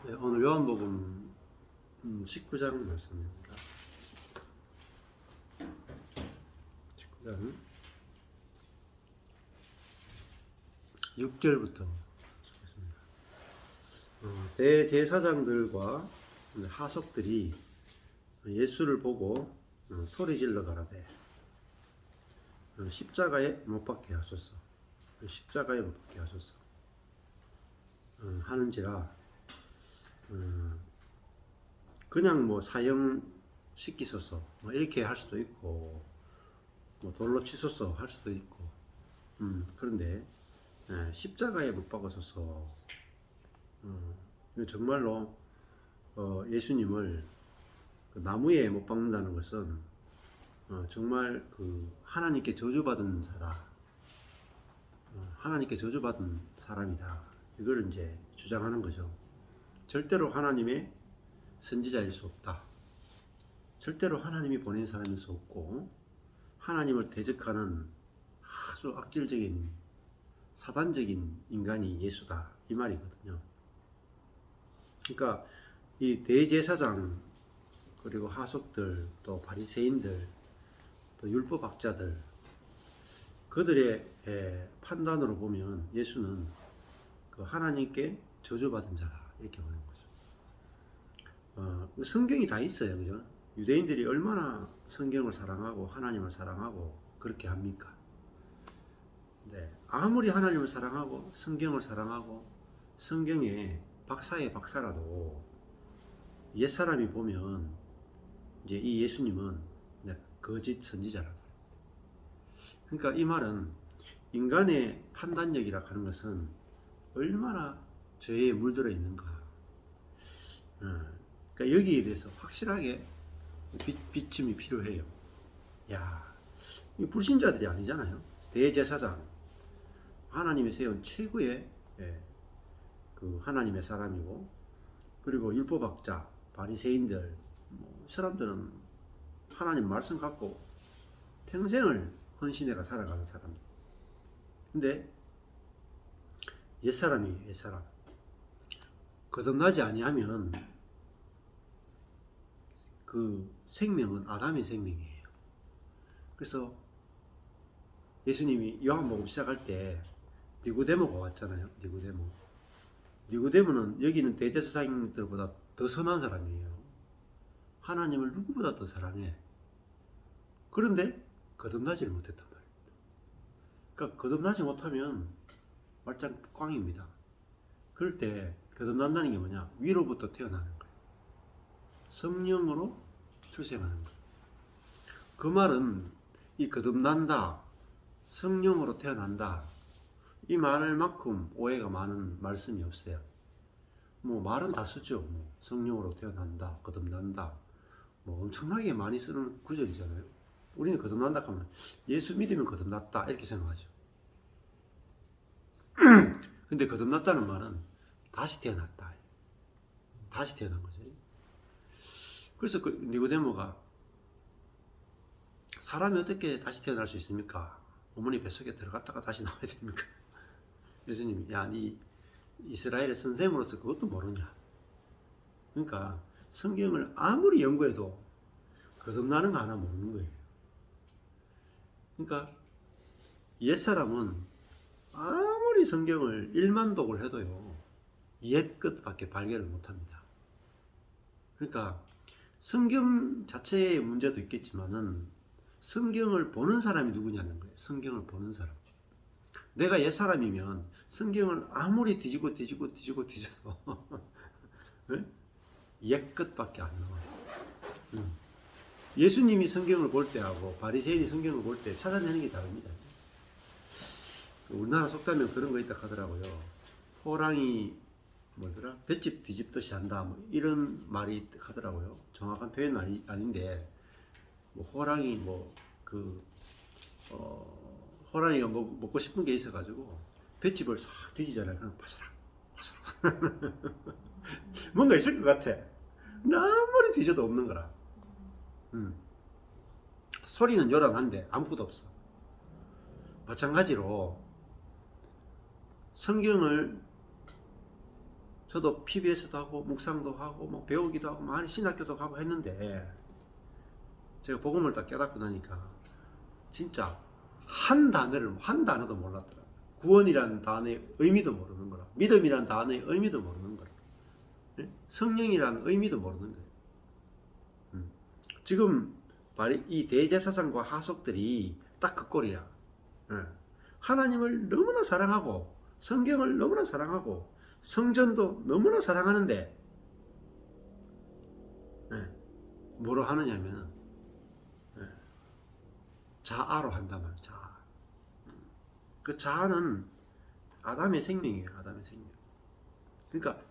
네, 오늘 요한복음 19장 말씀입니다. 19장 6절부터 읽겠습니다. 대제사장들과 하석들이 예수를 보고 소리질러 가라되 십자가에 못 박게 하소서, 십자가에 못 박게 하소서 하는지라. 그냥 뭐 사형 시키소서 뭐 이렇게 할 수도 있고, 뭐 돌로 치소서 할 수도 있고, 그런데 십자가에 못 박아서서 정말로 예수님을 그 나무에 못 박는다는 것은 정말 그 하나님께 저주받은 자다, 하나님께 저주받은 사람이다, 이걸 이제 주장하는 거죠. 절대로 하나님의 선지자일 수 없다. 절대로 하나님이 보낸 사람일 수 없고, 하나님을 대적하는 아주 악질적인 사단적인 인간이 예수다, 이 말이거든요. 그러니까 이 대제사장, 그리고 하석들, 또 바리새인들, 또 율법학자들, 그들의 판단으로 보면 예수는 그 하나님께 저주받은 자라, 이렇게 보는 거죠. 성경이 다 있어요, 그죠? 유대인들이 얼마나 성경을 사랑하고 하나님을 사랑하고 그렇게 합니까? 네, 아무리 하나님을 사랑하고 성경을 사랑하고 성경의 박사의 박사라도 옛사람이 보면 이제 이 예수님은 거짓 선지자라고. 그러니까 이 말은 인간의 판단력이라 하는 것은 얼마나 죄에 물들어 있는가. 그러니까 여기에 대해서 확실하게 비침이 필요해요. 야, 이 불신자들이 아니잖아요. 대제사장, 하나님이 세운 최고의 그 하나님의 사람이고, 그리고 율법학자, 바리새인들, 사람들은 하나님 말씀 갖고 평생을 헌신해가 살아가는 사람. 근데 옛사람이 옛사람. 거듭나지 아니하면 그 생명은 아담의 생명이에요. 그래서 예수님이 요한복음 시작할 때 니고데모가 왔잖아요. 니고데모는 여기는 대제사장들보다 더 선한 사람이에요. 하나님을 누구보다 더 사랑해. 그런데 거듭나지를 못했단 말입니다. 그러니까 거듭나지 못하면 말짱 꽝입니다. 그럴 때 거듭난다는 게 뭐냐? 위로부터 태어나는 거예요. 성령으로 출생하는 거예요. 그 말은 이 거듭난다, 성령으로 태어난다, 이 말만큼 오해가 많은 말씀이 없어요. 뭐 말은 다 쓰죠. 뭐 성령으로 태어난다, 거듭난다, 뭐 엄청나게 많이 쓰는 구절이잖아요. 우리는 거듭난다 하면 예수 믿으면 거듭났다, 이렇게 생각하죠. 근데 거듭났다는 말은 다시 태어났다, 다시 태어난 거죠. 그래서 그 니고데모가 사람이 어떻게 다시 태어날 수 있습니까? 어머니 뱃속에 들어갔다가 다시 나와야 됩니까? 예수님이, 야, 니 이스라엘의 선생으로서 그것도 모르냐? 그러니까 성경을 아무리 연구해도 거듭나는 거 하나 모르는 거예요. 그러니까 옛사람은 아무리 성경을 1만 독을 해도요, 옛 끝밖에 발견을 못합니다. 그러니까 성경 자체의 문제도 있겠지만은 성경을 보는 사람이 누구냐는 거예요. 성경을 보는 사람. 내가 옛사람이면 성경을 아무리 뒤지고 옛 끝밖에 안 나와요. 예수님이 성경을 볼 때하고 바리새인이 성경을 볼 때 찾아내는 게 다릅니다. 우리나라 속담에 그런 거 있다 하더라고요. 호랑이 뭐더라? 볏짚 뒤집듯이 한다, 뭐 이런 말이 하더라고요. 정확한 표현은 아닌데, 뭐 호랑이 호랑이가 뭐 먹고 싶은 게 있어가지고 볏짚을 싹 뒤지잖아요. 그럼 바스락 뭔가 있을 것 같아. 아무리 뒤져도 없는 거라. 소리는 요란한데 아무것도 없어. 마찬가지로 성경을 저도 PBS도 하고 묵상도 하고 뭐 배우기도 하고 많이 신학교도 가고 했는데 제가 복음을 딱 깨닫고 나니까 진짜 한 단어도 몰랐더라. 구원이라는 단어의 의미도 모르는 거라. 믿음이라는 단어의 의미도 모르는 거라. 예? 성령이라는 의미도 모르는 거예요. 지금 이 대제사장과 하속들이 딱 그 꼴이야. 예. 하나님을 너무나 사랑하고 성경을 너무나 사랑하고 성전도 너무나 사랑하는데 예. 뭐로 하느냐면 예. 자아로 한단 말이야. 자아. 그 자아는 아담의 생명이에요. 아담의 생명. 그러니까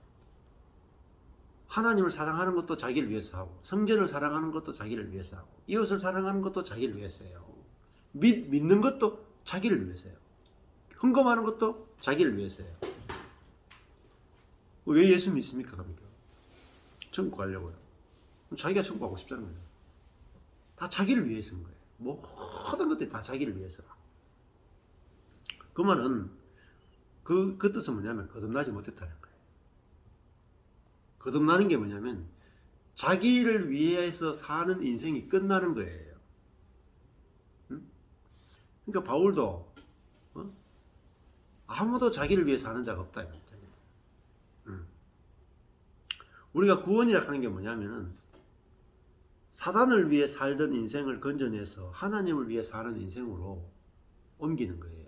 하나님을 사랑하는 것도 자기를 위해서 하고 성전을 사랑하는 것도 자기를 위해서 하고 이웃을 사랑하는 것도 자기를 위해서예요. 믿는 것도 자기를 위해서예요. 헌금하는 것도 자기를 위해서예요. 왜 예수 믿습니까? 그러니까 천국 가려고요. 자기가 천국 가고 싶다는 거예요. 다 자기를 위해서인 거예요. 모든 것들이 다 자기를 위해서. 그 말은 그 뜻은 뭐냐면 거듭나지 못했다는 거예요. 거듭나는 게 뭐냐면 자기를 위해서 사는 인생이 끝나는 거예요. 응? 그러니까 바울도 아무도 자기를 위해서 사는 자가 없다. 응. 우리가 구원이라 하는 게 뭐냐면 사단을 위해 살던 인생을 건져내서 하나님을 위해 사는 인생으로 옮기는 거예요.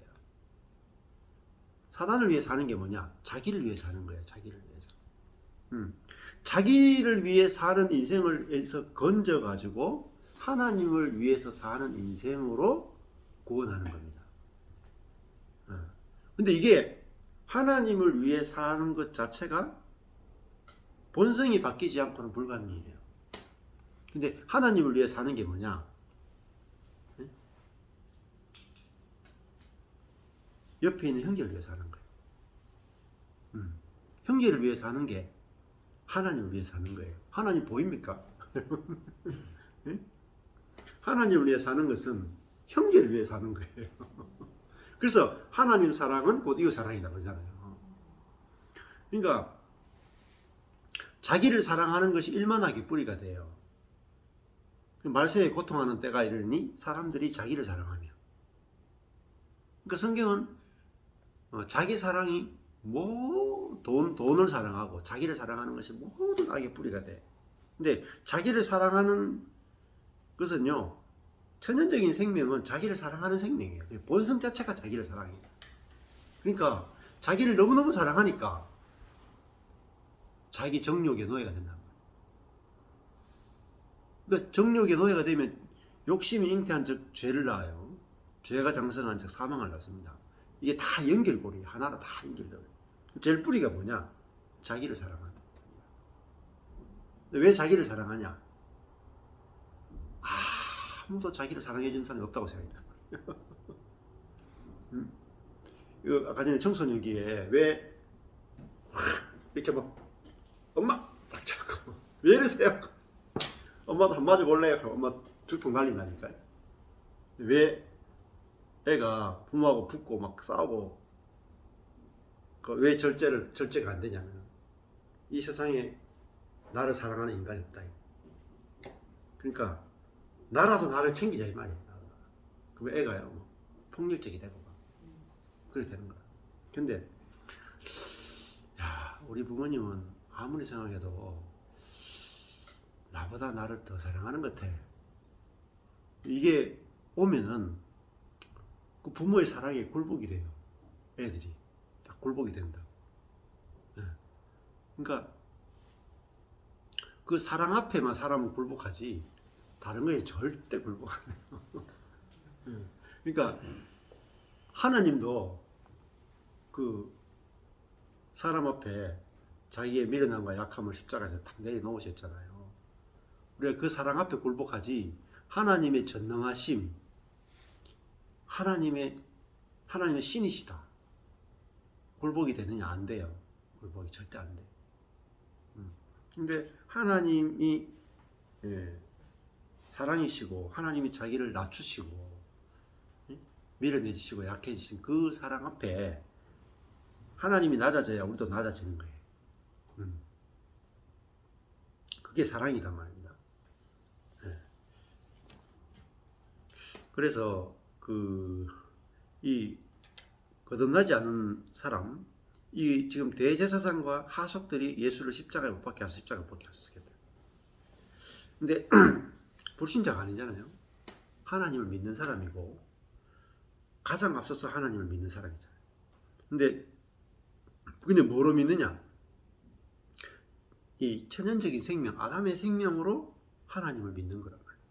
사단을 위해 사는 게 뭐냐? 자기를 위해 사는 거예요. 자기를 위해서. 자기를 위해 사는 인생에서 건져가지고 하나님을 위해서 사는 인생으로 구원하는 겁니다. 근데 이게 하나님을 위해 사는 것 자체가 본성이 바뀌지 않고는 불가능해요. 근데 하나님을 위해 사는 게 뭐냐? 옆에 있는 형제를 위해 사는 거예요. 형제를 위해 사는 게 하나님을 위해 사는 거예요. 하나님 보입니까? 하나님을 위해 사는 것은 형제를 위해 사는 거예요. 그래서 하나님 사랑은 곧 이웃 사랑이라고 그러잖아요. 그러니까 자기를 사랑하는 것이 일만하게 뿌리가 돼요. 말세에 고통하는 때가 이르니 사람들이 자기를 사랑하며. 그러니까 성경은 자기 사랑이 돈을 사랑하고 자기를 사랑하는 것이 모든 악의 뿌리가 돼. 근데 자기를 사랑하는 것은요, 천연적인 생명은 자기를 사랑하는 생명이에요. 본성 자체가 자기를 사랑해요. 그러니까 자기를 너무너무 사랑하니까 자기 정욕의 노예가 된단 말이에요. 그러니까 정욕의 노예가 되면 욕심이 잉태한 즉 죄를 낳아요. 죄가 장성한 즉 사망을 낳습니다. 이게 다 연결고리예요. 하나로 다 연결돼요. 제일 뿌리가 뭐냐? 자기를 사랑하는 겁니다. 왜 자기를 사랑하냐? 아무도 자기를 사랑해주는 사람이 없다고 생각해요. 아까 전에 청소년기에 왜 이렇게 막 엄마 딱 잡고 왜 이러세요? 엄마도 한 맞아 볼래요? 엄마 죽통 날린다니까요. 왜 애가 부모하고 붙고 막 싸우고 왜 절제가 안 되냐면 이 세상에 나를 사랑하는 인간이 없다. 그러니까 나라도 나를 챙기자 이 말이에요. 그럼 애가요 뭐 폭력적이 되고 막 그렇게 되는 거야. 근데 우리 부모님은 아무리 생각해도 나보다 나를 더 사랑하는 것 같아. 이게 오면은 그 부모의 사랑에 굴복이 돼요. 애들이 딱 굴복이 된다. 그러니까 그 사랑 앞에만 사람은 굴복하지 다른 거에 절대 굴복 안 해요. 그러니까 하나님도 그 사람 앞에 자기의 미련함과 약함을 십자가에서 탁 내려놓으셨잖아요. 우리가 그 사랑 앞에 굴복하지 하나님의 전능하심, 하나님의 신이시다. 굴복이 되느냐? 안 돼요. 굴복이 절대 안 돼. 근데 하나님이 사랑이시고 하나님이 자기를 낮추시고 밀어내주시고 약해지신 그 사랑 앞에 하나님이 낮아져야 우리도 낮아지는 거예요. 그게 사랑이단 말입니다. 네. 그래서 이 거듭나지 않은 사람, 이 지금 대제사장과 하속들이 예수를 십자가에 못 박게 하셨습니다. 근데 불신자가 아니잖아요. 하나님을 믿는 사람이고 가장 앞서서 하나님을 믿는 사람이잖아요. 근데 뭐로 믿느냐? 이 천연적인 생명, 아담의 생명으로 하나님을 믿는 거란 말이에요.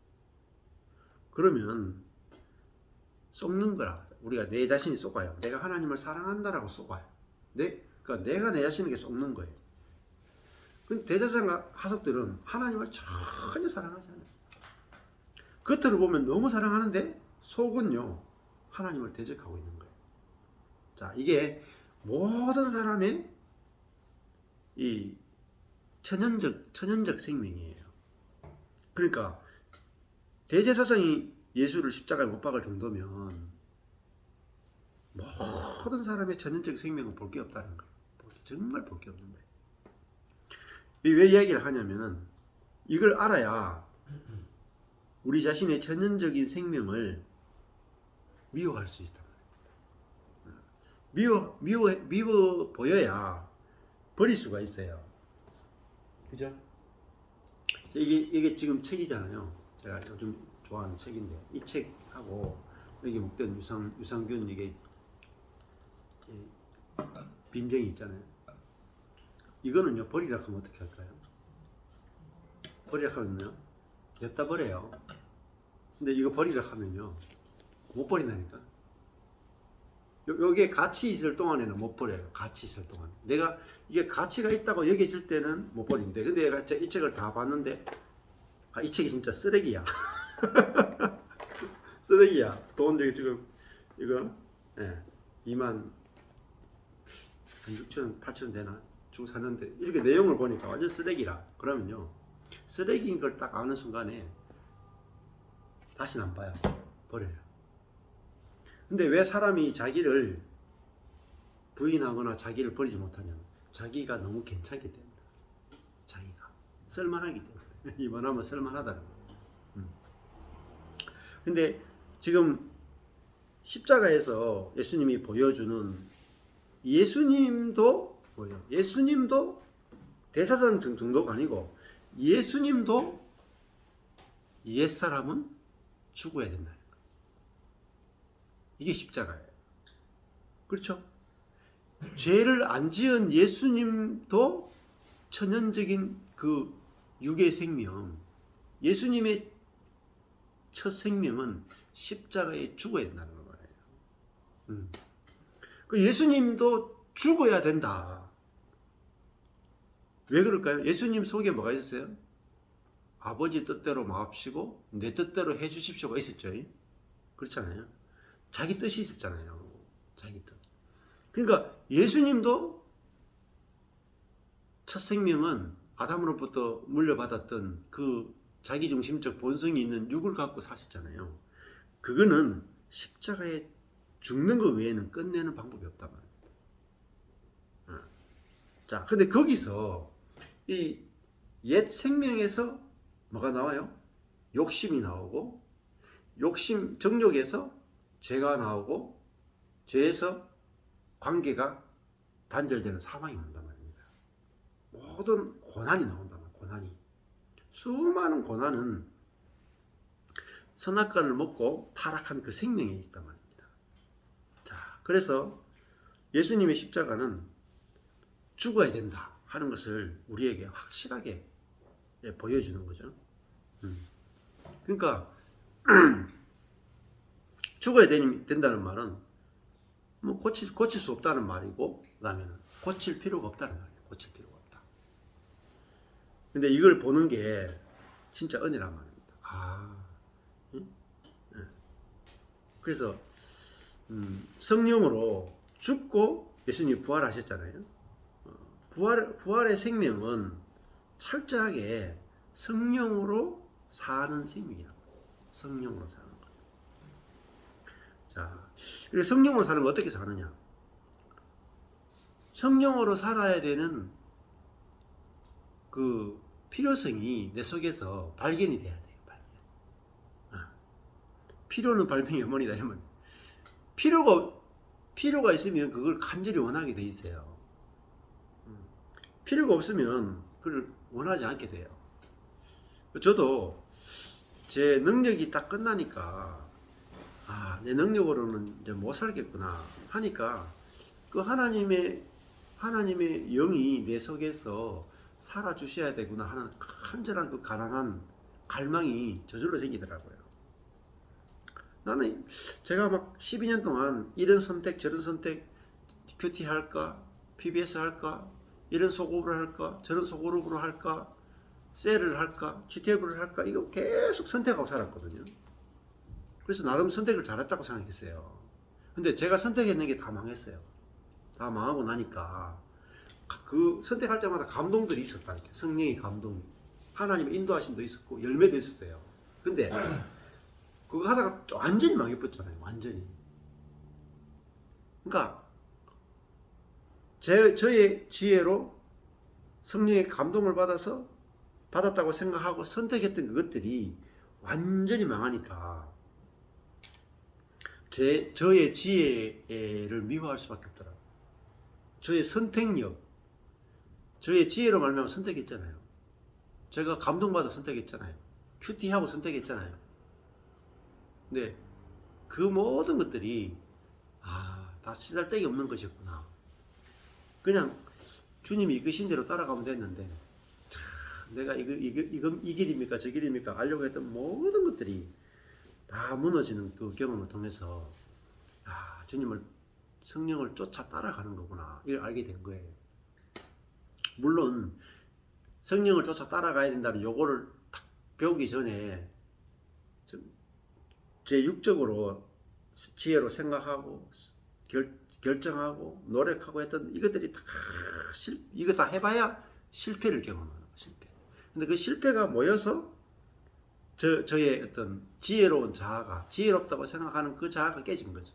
그러면 속는 거라. 우리가 내 자신이 속아요. 내가 하나님을 사랑한다라고 속아요. 그러니까 내가 내 자신에게 속는 거예요. 근데 대제사장과 하석들은 하나님을 전혀 사랑하지 않아요. 겉으로 보면 너무 사랑하는데 속은요 하나님을 대적하고 있는 거예요. 자, 이게 모든 사람의 이 천연적 생명이에요. 그러니까 대제사장이 예수를 십자가에 못 박을 정도면 모든 사람의 천연적 생명은 볼 게 없다는 거예요. 정말 볼 게 없는 거예요. 왜 이야기를 하냐면은 이걸 알아야 우리 자신의 천연적인 생명을 미워할 수 있단 말이에요. 미워 보여야 버릴 수가 있어요. 그죠? 이게 지금 책이잖아요. 제가 요즘 좋아하는 책인데 이 책하고 여기 먹던 유산균 이게 빈정이 있잖아요. 이거는요 버리라 하면 어떻게 할까요? 버리라 하면요 냅다 버려요. 근데 이거 버리라 하면요 못 버린다니까. 여기에 가치 있을 동안에는 못 버려요. 가치 있을 동안 내가 이게 가치가 있다고 여겨질 때는 못 버린대. 근데 얘가 이 책을 다 봤는데 이 책이 진짜 쓰레기야. 쓰레기야. 돈 저기 지금 이거 2만 6천 8천 되나 주고 샀는데 이렇게 내용을 보니까 완전 쓰레기라. 그러면요 쓰레기인 걸 딱 아는 순간에 다시는 안 봐요. 버려요. 근데 왜 사람이 자기를 부인하거나 자기를 버리지 못하냐면 자기가 너무 괜찮기 때문에, 자기가 쓸만하기 때문에. 이만하면 쓸만하다는 거예요. 근데 지금 십자가에서 예수님이 보여주는 예수님도 뭐예요? 예수님도 대사장 정도가 아니고 예수님도 옛사람은 죽어야 된다는 거예요. 이게 십자가예요. 그렇죠? 죄를 안 지은 예수님도 천연적인 그 육의 생명, 예수님의 첫 생명은 십자가에 죽어야 된다는 거예요. 그 예수님도 죽어야 된다. 왜 그럴까요? 예수님 속에 뭐가 있었어요? 아버지 뜻대로 마옵시고 내 뜻대로 해주십시오가 있었죠. 그렇잖아요. 자기 뜻이 있었잖아요. 자기 뜻. 그러니까 예수님도 첫 생명은 아담으로부터 물려받았던 그 자기중심적 본성이 있는 육을 갖고 사셨잖아요. 그거는 십자가에 죽는 것 외에는 끝내는 방법이 없단 말이에요. 자, 근데 거기서 이 옛 생명에서 뭐가 나와요? 욕심이 나오고, 정욕에서 죄가 나오고, 죄에서 관계가 단절되는 사망이 나온단 말입니다. 모든 고난이 나온단 말이에요. 고난이. 수많은 고난은 선악과를 먹고 타락한 그 생명에 있단 말입니다. 자, 그래서 예수님의 십자가는 죽어야 된다 하는 것을 우리에게 확실하게 보여주는 거죠. 그러니까 죽어야 된다는 말은 뭐 고칠 수 없다는 말이고, 그다음에는 고칠 필요가 없다는 말이에요. 고칠 필요가 없다. 근데 이걸 보는 게 진짜 은혜란 말입니다. 그래서 성령으로 죽고 예수님이 부활하셨잖아요. 부활의 생명은 철저하게 성령으로 사는 생명이라고. 성령으로 사는 거예요. 자, 그래서 성령으로 사는 거 어떻게 사느냐? 성령으로 살아야 되는 그 필요성이 내 속에서 발견이 돼야 돼요. 발견. 필요는 발명의 어머니다 이러면 필요가 있으면 그걸 간절히 원하게 돼 있어요. 필요가 없으면 그걸 원하지 않게 돼요. 저도 제 능력이 딱 끝나니까 내 능력으로는 이제 못 살겠구나 하니까 그 하나님의 영이 내 속에서 살아 주셔야 되구나 하는 간절한 그 가난한 갈망이 저절로 생기더라고요. 나는 제가 막 12년 동안 이런 선택 저런 선택, 큐티 할까, PBS 할까, 이런 소그룹을 할까, 저런 소그룹으로 할까, 셀을 할까, GTF를 할까, 이거 계속 선택하고 살았거든요. 그래서 나름 선택을 잘했다고 생각했어요. 근데 제가 선택했는 게 다 망했어요. 다 망하고 나니까 그 선택할 때마다 감동들이 있었다니까. 성령의 감동, 하나님의 인도하심도 있었고 열매도 있었어요. 근데 그거 하다가 완전히 망해버렸잖아요. 완전히. 그러니까 저의 지혜로 성령의 감동을 받았다고 생각하고 선택했던 그것들이 완전히 망하니까 저의 지혜를 미워할 수밖에 없더라고요. 저의 선택력, 저의 지혜로 말미암아 선택했잖아요. 제가 감동받아 선택했잖아요. 큐티하고 선택했잖아요. 근데 그 모든 것들이 다 쓰잘데기 없는 것이었구나. 그냥 주님이 이끄신 대로 따라가면 됐는데 내가 이 길입니까 저 길입니까 알려고 했던 모든 것들이 다 무너지는 그 경험을 통해서 주님을 성령을 쫓아 따라가는 거구나 이걸 알게 된 거예요. 물론 성령을 쫓아 따라가야 된다는 요거를 딱 배우기 전에 제 육적으로 지혜로 생각하고 결정하고 노력하고 했던 이것들이 이거 다 해봐야 실패를 경험하는 거예요. 실패. 근데 그 실패가 모여서 저의 어떤 지혜로운 자아가 지혜롭다고 생각하는 그 자아가 깨진 거죠.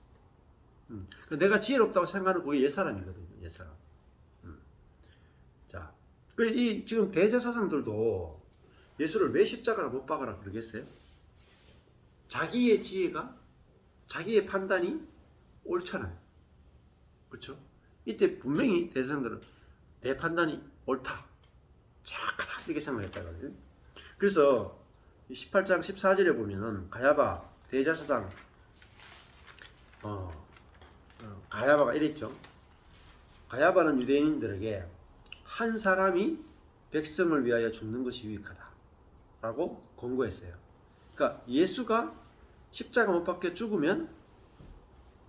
내가 지혜롭다고 생각하는 그게 옛사람이거든요. 옛사람. 자, 지금 대제사장들도 예수를 왜 십자가로 못 박아라 그러겠어요? 자기의 지혜가, 자기의 판단이 옳잖아요. 그렇죠? 이때 분명히 대제사장들은 내 판단이 옳다, 착하다 이렇게 생각했다거든요. 그래서 18장 14절에 보면은 가야바 대제사장 가야바가 이랬죠. 가야바는 유대인들에게 한 사람이 백성을 위하여 죽는 것이 유익하다 라고 권고했어요. 그러니까 예수가 십자가 못 박혀 죽으면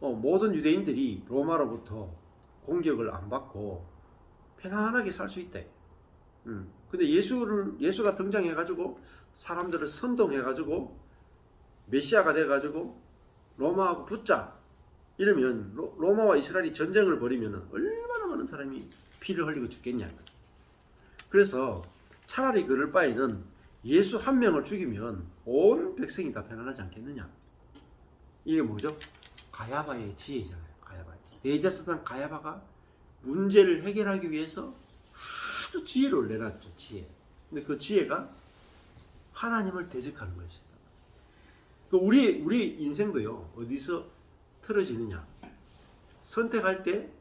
모든 유대인들이 로마로부터 공격을 안 받고 편안하게 살 수 있다. 근데 예수가 등장해가지고 사람들을 선동해가지고 메시아가 돼가지고 로마하고 붙자 이러면 로마와 이스라엘이 전쟁을 벌이면 얼마나 많은 사람이 피를 흘리고 죽겠냐. 그래서 차라리 그럴 바에는 예수 한 명을 죽이면 온 백성이 다 편안하지 않겠느냐. 이게 뭐죠? 가야바의 지혜잖아요. 가야바의 지혜. 대제사장 가야바가 문제를 해결하기 위해서 아주 지혜를 내놨죠. 지혜. 근데 그 지혜가 하나님을 대적하는 것이다. 우리 인생도요. 어디서 틀어지느냐. 선택할 때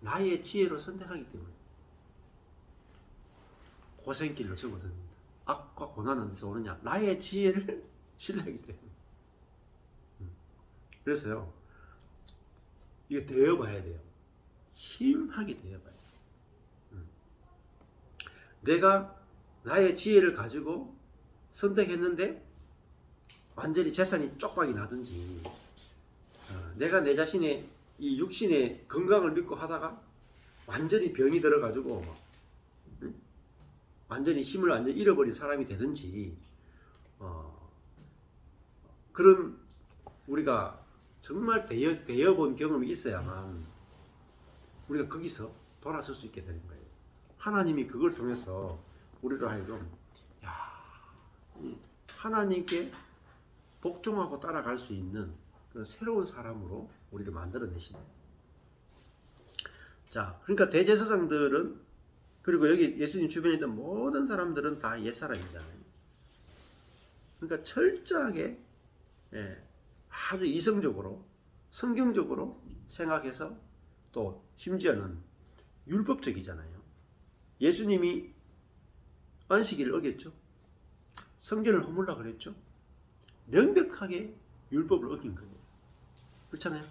나의 지혜로 선택하기 때문에 고생길로 접어듭니다. 악과 고난은 어디서 오느냐? 나의 지혜를 신뢰하기 때문에. 그래서요, 이거 되어봐야 돼요. 심하게 되어봐야 돼요. 내가 나의 지혜를 가지고 선택했는데 완전히 재산이 쪽박이 나든지, 내가 내 자신의 이 육신의 건강을 믿고 하다가 완전히 병이 들어가지고 완전히 힘을 완전히 잃어버린 사람이 되든지, 그런 우리가 정말 되어본 경험이 있어야만 우리가 거기서 돌아설 수 있게 되는 거예요. 하나님이 그걸 통해서 우리로 하여금 하나님께 복종하고 따라갈 수 있는 그런 새로운 사람으로 우리를 만들어내시네요. 자, 그러니까 대제사장들은 그리고 여기 예수님 주변에 있던 모든 사람들은 다 옛사람이잖아요. 그러니까 철저하게 아주 이성적으로 성경적으로 생각해서 또 심지어는 율법적이잖아요. 예수님이 안식일을 어겼죠. 성전을 허물라 그랬죠. 명백하게 율법을 어긴 거예요. 그렇잖아요.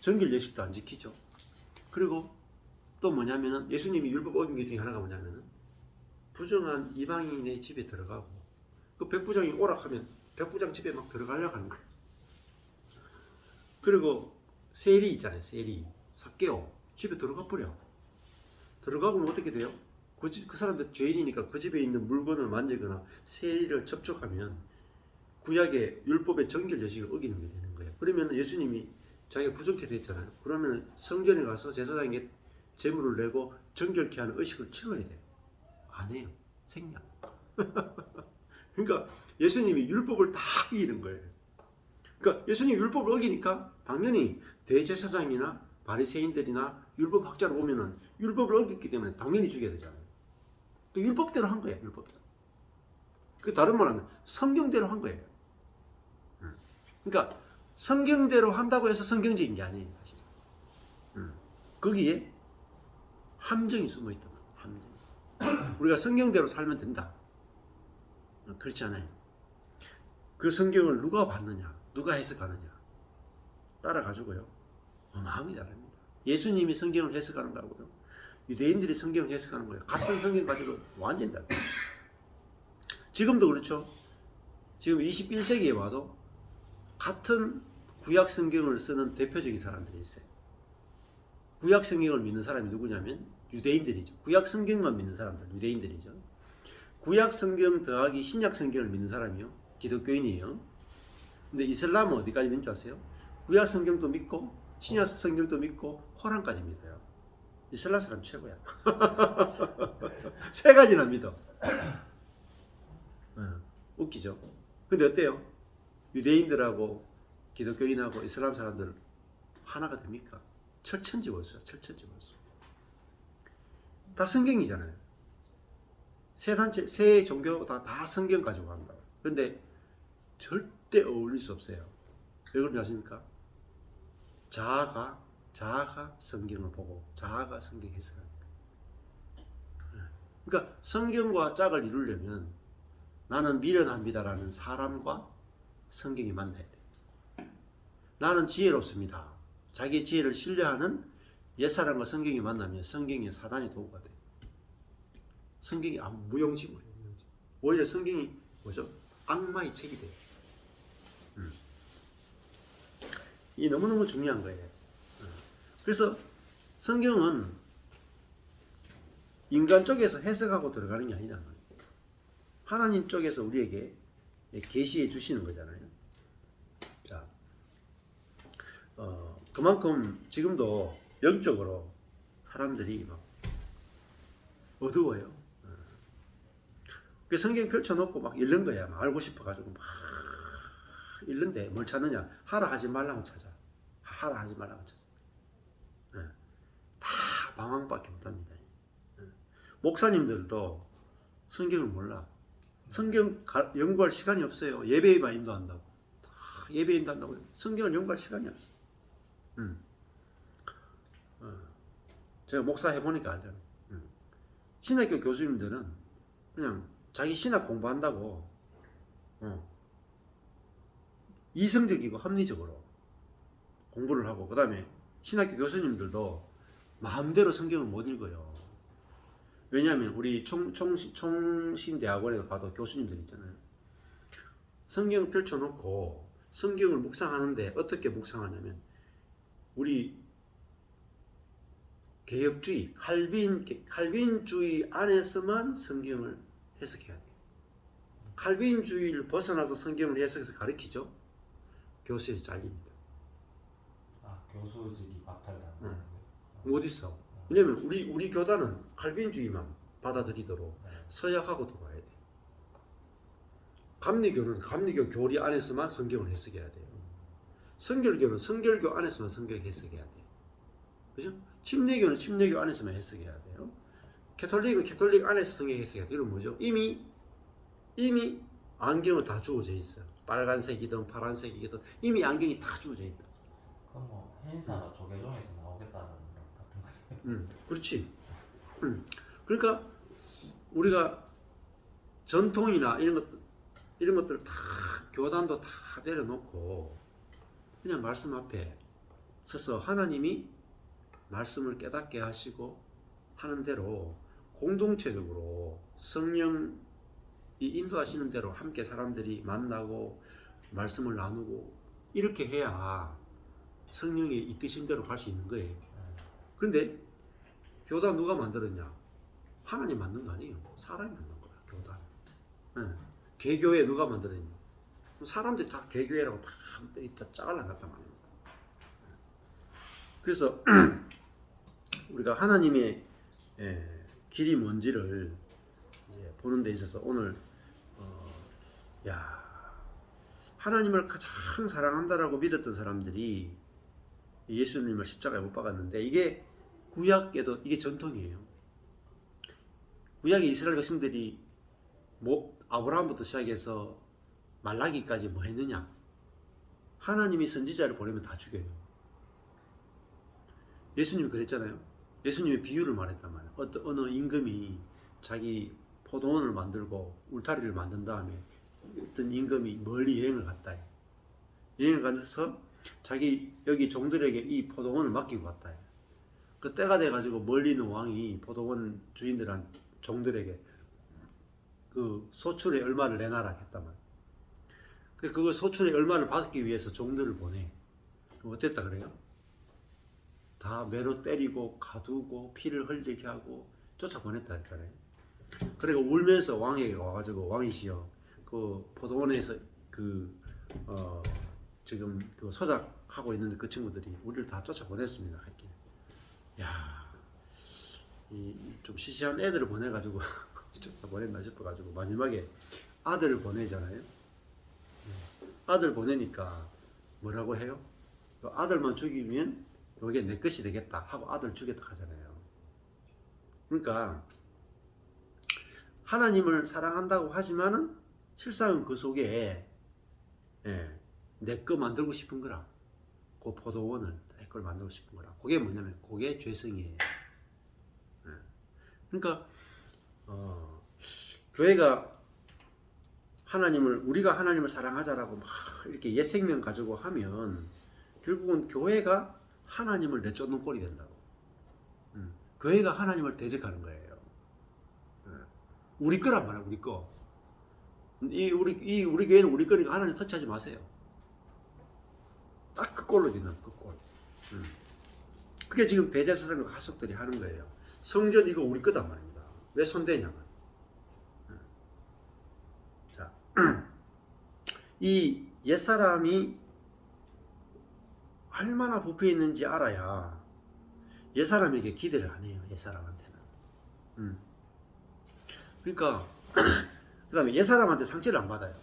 정결 예식도 안 지키죠. 그리고 또 뭐냐면은 예수님이 율법 어긴 게 중에 하나가 뭐냐면은 부정한 이방인의 집에 들어가고 그 백부장이 오락하면 백부장 집에 막 들어가려고 하는 거예요. 그리고 세리 있잖아요. 세리 삭개오 집에 들어가 버려. 들어가면 어떻게 돼요? 그 사람들 죄인이니까 그 집에 있는 물건을 만지거나 세리를 접촉하면 구약의 율법의 정결 예식을 어기는 게 되는 거예요. 그러면 예수님이 자기가 부정케 됐잖아요. 그러면 성전에 가서 제사장에게 제물을 내고 정결케 하는 의식을 치러야 돼요. 안 해요. 생략. 그러니까 예수님이 율법을 다 어기는 거예요. 그러니까 예수님이 율법을 어기니까 당연히 대제사장이나 바리새인들이나 율법학자로 보면은 율법을 어겼기 때문에 당연히 죽여야 되잖아요. 그 율법대로 한 거예요. 율법대로. 그 다른 말하면 성경대로 한 거예요. 그러니까 성경대로 한다고 해서 성경적인 게 아니에요. 사실. 거기에 함정이 숨어 있단 말이에요. 함정. 우리가 성경대로 살면 된다. 그렇지 않아요. 그 성경을 누가 봤느냐, 누가 해석하느냐 따라가지고요. 마음이 다릅니다. 예수님이 성경을 해석하는 거하고요, 유대인들이 성경을 해석하는 거예요. 같은 성경 가지고 완전 다릅니다. 지금도 그렇죠. 지금 21세기에 와도 같은 구약 성경을 쓰는 대표적인 사람들이 있어요. 구약 성경을 믿는 사람이 누구냐면 유대인들이죠. 구약 성경만 믿는 사람들 유대인들이죠. 구약 성경 더하기 신약 성경을 믿는 사람이요, 기독교인이에요. 근데 이슬람은 어디까지 믿는 줄 아세요? 구약 성경도 믿고 신약 성경도 믿고 코란까지 믿어요. 이슬람 사람 최고야. 세 가지나 믿어. 웃기죠? 근데 어때요? 유대인들하고 기독교인하고 이슬람 사람들 하나가 됩니까? 철천지월수야. 철천지월수. 다 성경이잖아요. 세 단체, 세 종교 다 성경 가지고 간다. 근데 절대 어울릴 수 없어요. 왜 그런지 아십니까? 자아가 성경을 보고 자아가 성경 해석합니다. 그러니까 성경과 짝을 이루려면 나는 미련합니다라는 사람과 성경이 만나야 돼. 나는 지혜롭습니다. 자기 지혜를 신뢰하는 옛사람과 성경이 만나면 성경이 사단의 도구가 돼. 성경이 아무 무용지물이에요. 오히려 성경이 뭐죠? 악마의 책이 돼요. 이 너무너무 중요한 거예요. 그래서 성경은 인간 쪽에서 해석하고 들어가는 게 아니다. 하나님 쪽에서 우리에게 계시해 주시는 거잖아요. 자, 그만큼 지금도 영적으로 사람들이 막 어두워요. 그 성경 펼쳐놓고 막 읽는 거야. 막 알고 싶어가지고 막 읽는데 뭘 찾느냐? 하라 하지 말라고 찾아. 하라 하지 말라고 찾아. 다 방황밖에 못합니다. 목사님들도 성경을 몰라. 성경 연구할 시간이 없어요. 예배에만 인도한다고. 다 예배 인도한다고. 성경을 연구할 시간이 없어. 제가 목사 해보니까 알잖아요. 신학교 교수님들은 그냥 자기 신학 공부한다고 이성적이고 합리적으로 공부를 하고, 그 다음에 신학교 교수님들도 마음대로 성경을 못 읽어요. 왜냐하면 우리 총신대학원에 가도 교수님들 있잖아요. 성경 펼쳐놓고 성경을 묵상하는데 어떻게 묵상하냐면 우리 개혁주의, 칼빈주의 안에서만 성경을 해석해야 돼요. 칼빈주의를 벗어나서 성경을 해석해서 가르치죠. 교수에서 잘립니다. 교수직이 박탈당하는 어디 있어? 왜냐면 우리 교단은 칼빈주의만 받아들이도록 서약하고 들어와야 돼. 감리교는 감리교 교리 안에서만 성경을 해석해야 돼요. 성결교는 성결교 안에서만 성경을 해석해야 돼요. 그죠? 침례교는 침례교 안에서만 해석해야 돼요. 캐톨릭은 캐톨릭 안에서 성경에서 이건 뭐죠? 이미 안경은 다 주어져 있어요. 빨간색이든 파란색이든 이미 안경이 다 주어져 있다. 그럼 뭐 행사나 조계종에서 나오겠다는 것 같은 거지. 그렇지. 그러니까 우리가 전통이나 이런 것들 다 교단도 다 내려놓고 그냥 말씀 앞에 서서 하나님이 말씀을 깨닫게 하시고 하는 대로 공동체적으로 성령이 인도하시는 대로 함께 사람들이 만나고 말씀을 나누고 이렇게 해야 성령이 이끄신 대로 갈 수 있는 거예요. 그런데 교단 누가 만들었냐? 하나님 만든 거 아니에요. 사람이 만든 거야, 교단. 네. 개교회 누가 만들었냐? 사람들이 다 개교회라고 다 짜갈라 갔단 말이에요. 그래서 우리가 하나님의 길이 뭔지를 보는 데 있어서 오늘 하나님을 가장 사랑한다라고 믿었던 사람들이 예수님을 십자가에 못 박았는데 이게 구약에도 이게 전통이에요. 구약의 이스라엘 백성들이 아브라함부터 시작해서 말라기까지 뭐 했느냐? 하나님이 선지자를 보내면 다 죽여요. 예수님이 그랬잖아요. 예수님이 비유를 말했단 말이에요. 어느 임금이 자기 포도원을 만들고 울타리를 만든 다음에 어떤 임금이 멀리 여행을 갔다 해요. 여행을 가서 자기 여기 종들에게 이 포도원을 맡기고 갔다 해요. 그 때가 돼가지고 멀리 있는 왕이 포도원 주인들한 종들에게 그 소출의 얼마를 내놔라 했단 말이에요. 그래서 그 소출의 얼마를 받기 위해서 종들을 보내. 그럼 어땠다 그래요? 다 매로 때리고 가두고 피를 흘리게 하고 쫓아보냈다 했잖아요. 그리고 울면서 왕에게 와가지고 왕이시여 그 포도원에서 지금 그 소작하고 있는 그 친구들이 우리를 다 쫓아보냈습니다. 할게. 야, 좀 시시한 애들을 보내가지고 쫓아보냈나 싶어가지고 마지막에 아들을 보내잖아요. 아들 보내니까 뭐라고 해요? 아들만 죽이면 이게 내 것이 되겠다 하고 아들 죽였다 하잖아요. 그러니까 하나님을 사랑한다고 하지만은 실상은 그 속에 내 거 만들고 싶은 거라. 그 포도원을 내 걸 만들고 싶은 거라. 그게 뭐냐면 그게 죄성이에요. 그러니까 교회가 우리가 하나님을 사랑하자라고 막 이렇게 옛 생명 가지고 하면 결국은 교회가 하나님을 내쫓는 꼴이 된다고. 교회가 하나님을 대적하는 거예요. 우리 거란 말이야, 우리 거. 우리 교회는 우리 거니까 하나님 터치하지 마세요. 딱 그 꼴로 되는 그 꼴. 그게 지금 대제사장과 가족들이 하는 거예요. 성전 이거 우리 거단 말입니다. 왜 손대냐? 자, 이 옛사람이 얼마나 부패 있는지 알아야 옛사람에게 기대를 안 해요. 옛사람한테는. 그러니까 그 다음에 옛사람한테 상처를 안 받아요.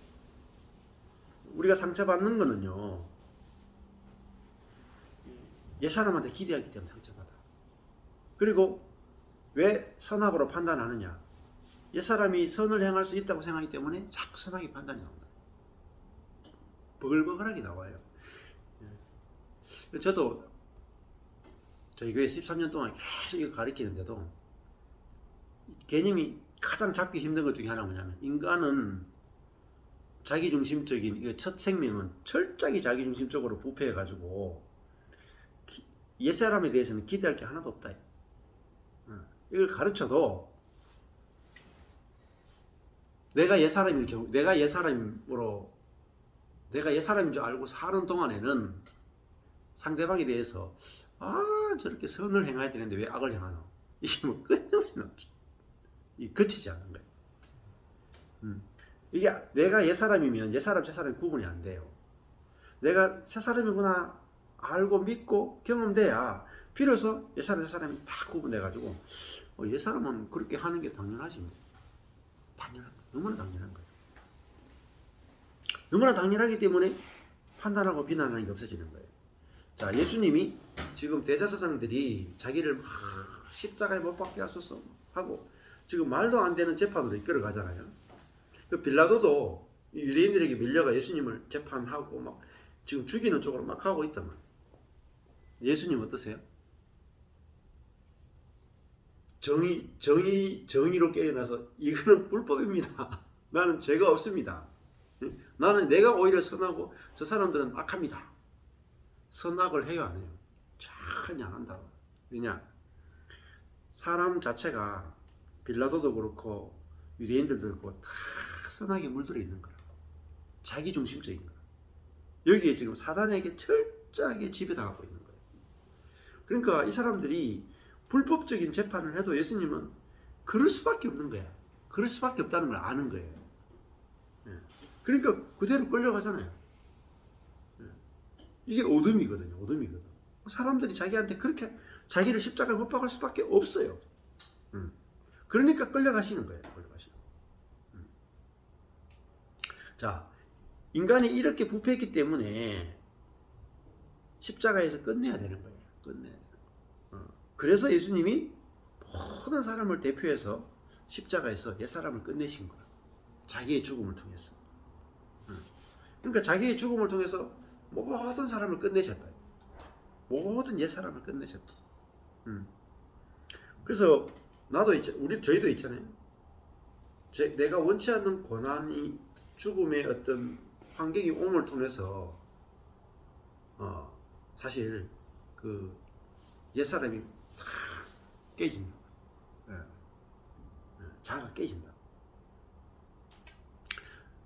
우리가 상처받는 거는요, 옛사람한테 기대하기 때문에 상처받아. 그리고 왜 선악으로 판단하느냐? 옛사람이 선을 행할 수 있다고 생각하기 때문에 자꾸 선악의 판단이 나온다. 버글버글하게 나와요. 저도 저희 교회 13년 동안 계속 이거 가르치는데도 개념이 가장 잡기 힘든 것 중에 하나가 뭐냐면 인간은 자기중심적인 첫 생명은 철저히 자기중심적으로 부패해가지고 옛사람에 대해서는 기대할 게 하나도 없다. 이걸 가르쳐도 내가 옛사람인 줄 알고 사는 동안에는 상대방에 대해서 저렇게 선을 행해야 되는데 왜 악을 행하노? 이게 뭐 끊임없이 거치지 않는 거예요. 이게 내가 옛사람이면 옛사람 새사람이 구분이 안 돼요. 내가 새사람이구나 알고 믿고 경험돼야 비로소 옛사람 새사람이 다 구분돼가지고 옛사람은 그렇게 하는 게 당연하지. 당연한 거예요. 너무나 당연한 거예요. 너무나 당연하기 때문에 판단하고 비난하는 게 없어지는 거예요. 자, 예수님이 지금 대제사장들이 자기를 막 십자가에 못 박게 하소서 하고 지금 말도 안 되는 재판으로 이끌어 가잖아요. 그 빌라도도 유대인들에게 밀려가 예수님을 재판하고 막 지금 죽이는 쪽으로 막 가고 있단 말이에요. 예수님 어떠세요? 정의로 깨어나서 이거는 불법입니다. 나는 죄가 없습니다. 나는 내가 오히려 선하고 저 사람들은 악합니다. 선악을 해요, 안 해요? 전혀 안 한다고. 왜냐? 사람 자체가 빌라도도 그렇고 유대인들도 그렇고 다 선하게 물들어 있는 거라. 자기 중심적인 거라. 여기에 지금 사단에게 철저하게 지배당하고 있는 거예요. 그러니까 이 사람들이 불법적인 재판을 해도 예수님은 그럴 수밖에 없는 거야. 그럴 수밖에 없다는 걸 아는 거예요. 그러니까 그대로 끌려가잖아요. 이게 어둠이거든요. 어둠이거든. 사람들이 자기한테 그렇게 자기를 십자가에 못 박을 수밖에 없어요. 그러니까 끌려가시는 거예요. 끌려가시는. 자, 인간이 이렇게 부패했기 때문에 십자가에서 끝내야 되는 거예요. 끝내야 되는 거예요. 그래서 예수님이 모든 사람을 대표해서 십자가에서 옛사람을 끝내신 거예요. 자기의 죽음을 통해서. 그러니까 자기의 죽음을 통해서 모든 사람을 끝내셨다. 모든 옛사람을 끝내셨다. 그래서 나도 저희도 있잖아요. 내가 원치 않는 고난이 죽음의 어떤 환경이 옴을 통해서 사실 그 옛사람이 다 깨진다. 자아가 깨진다.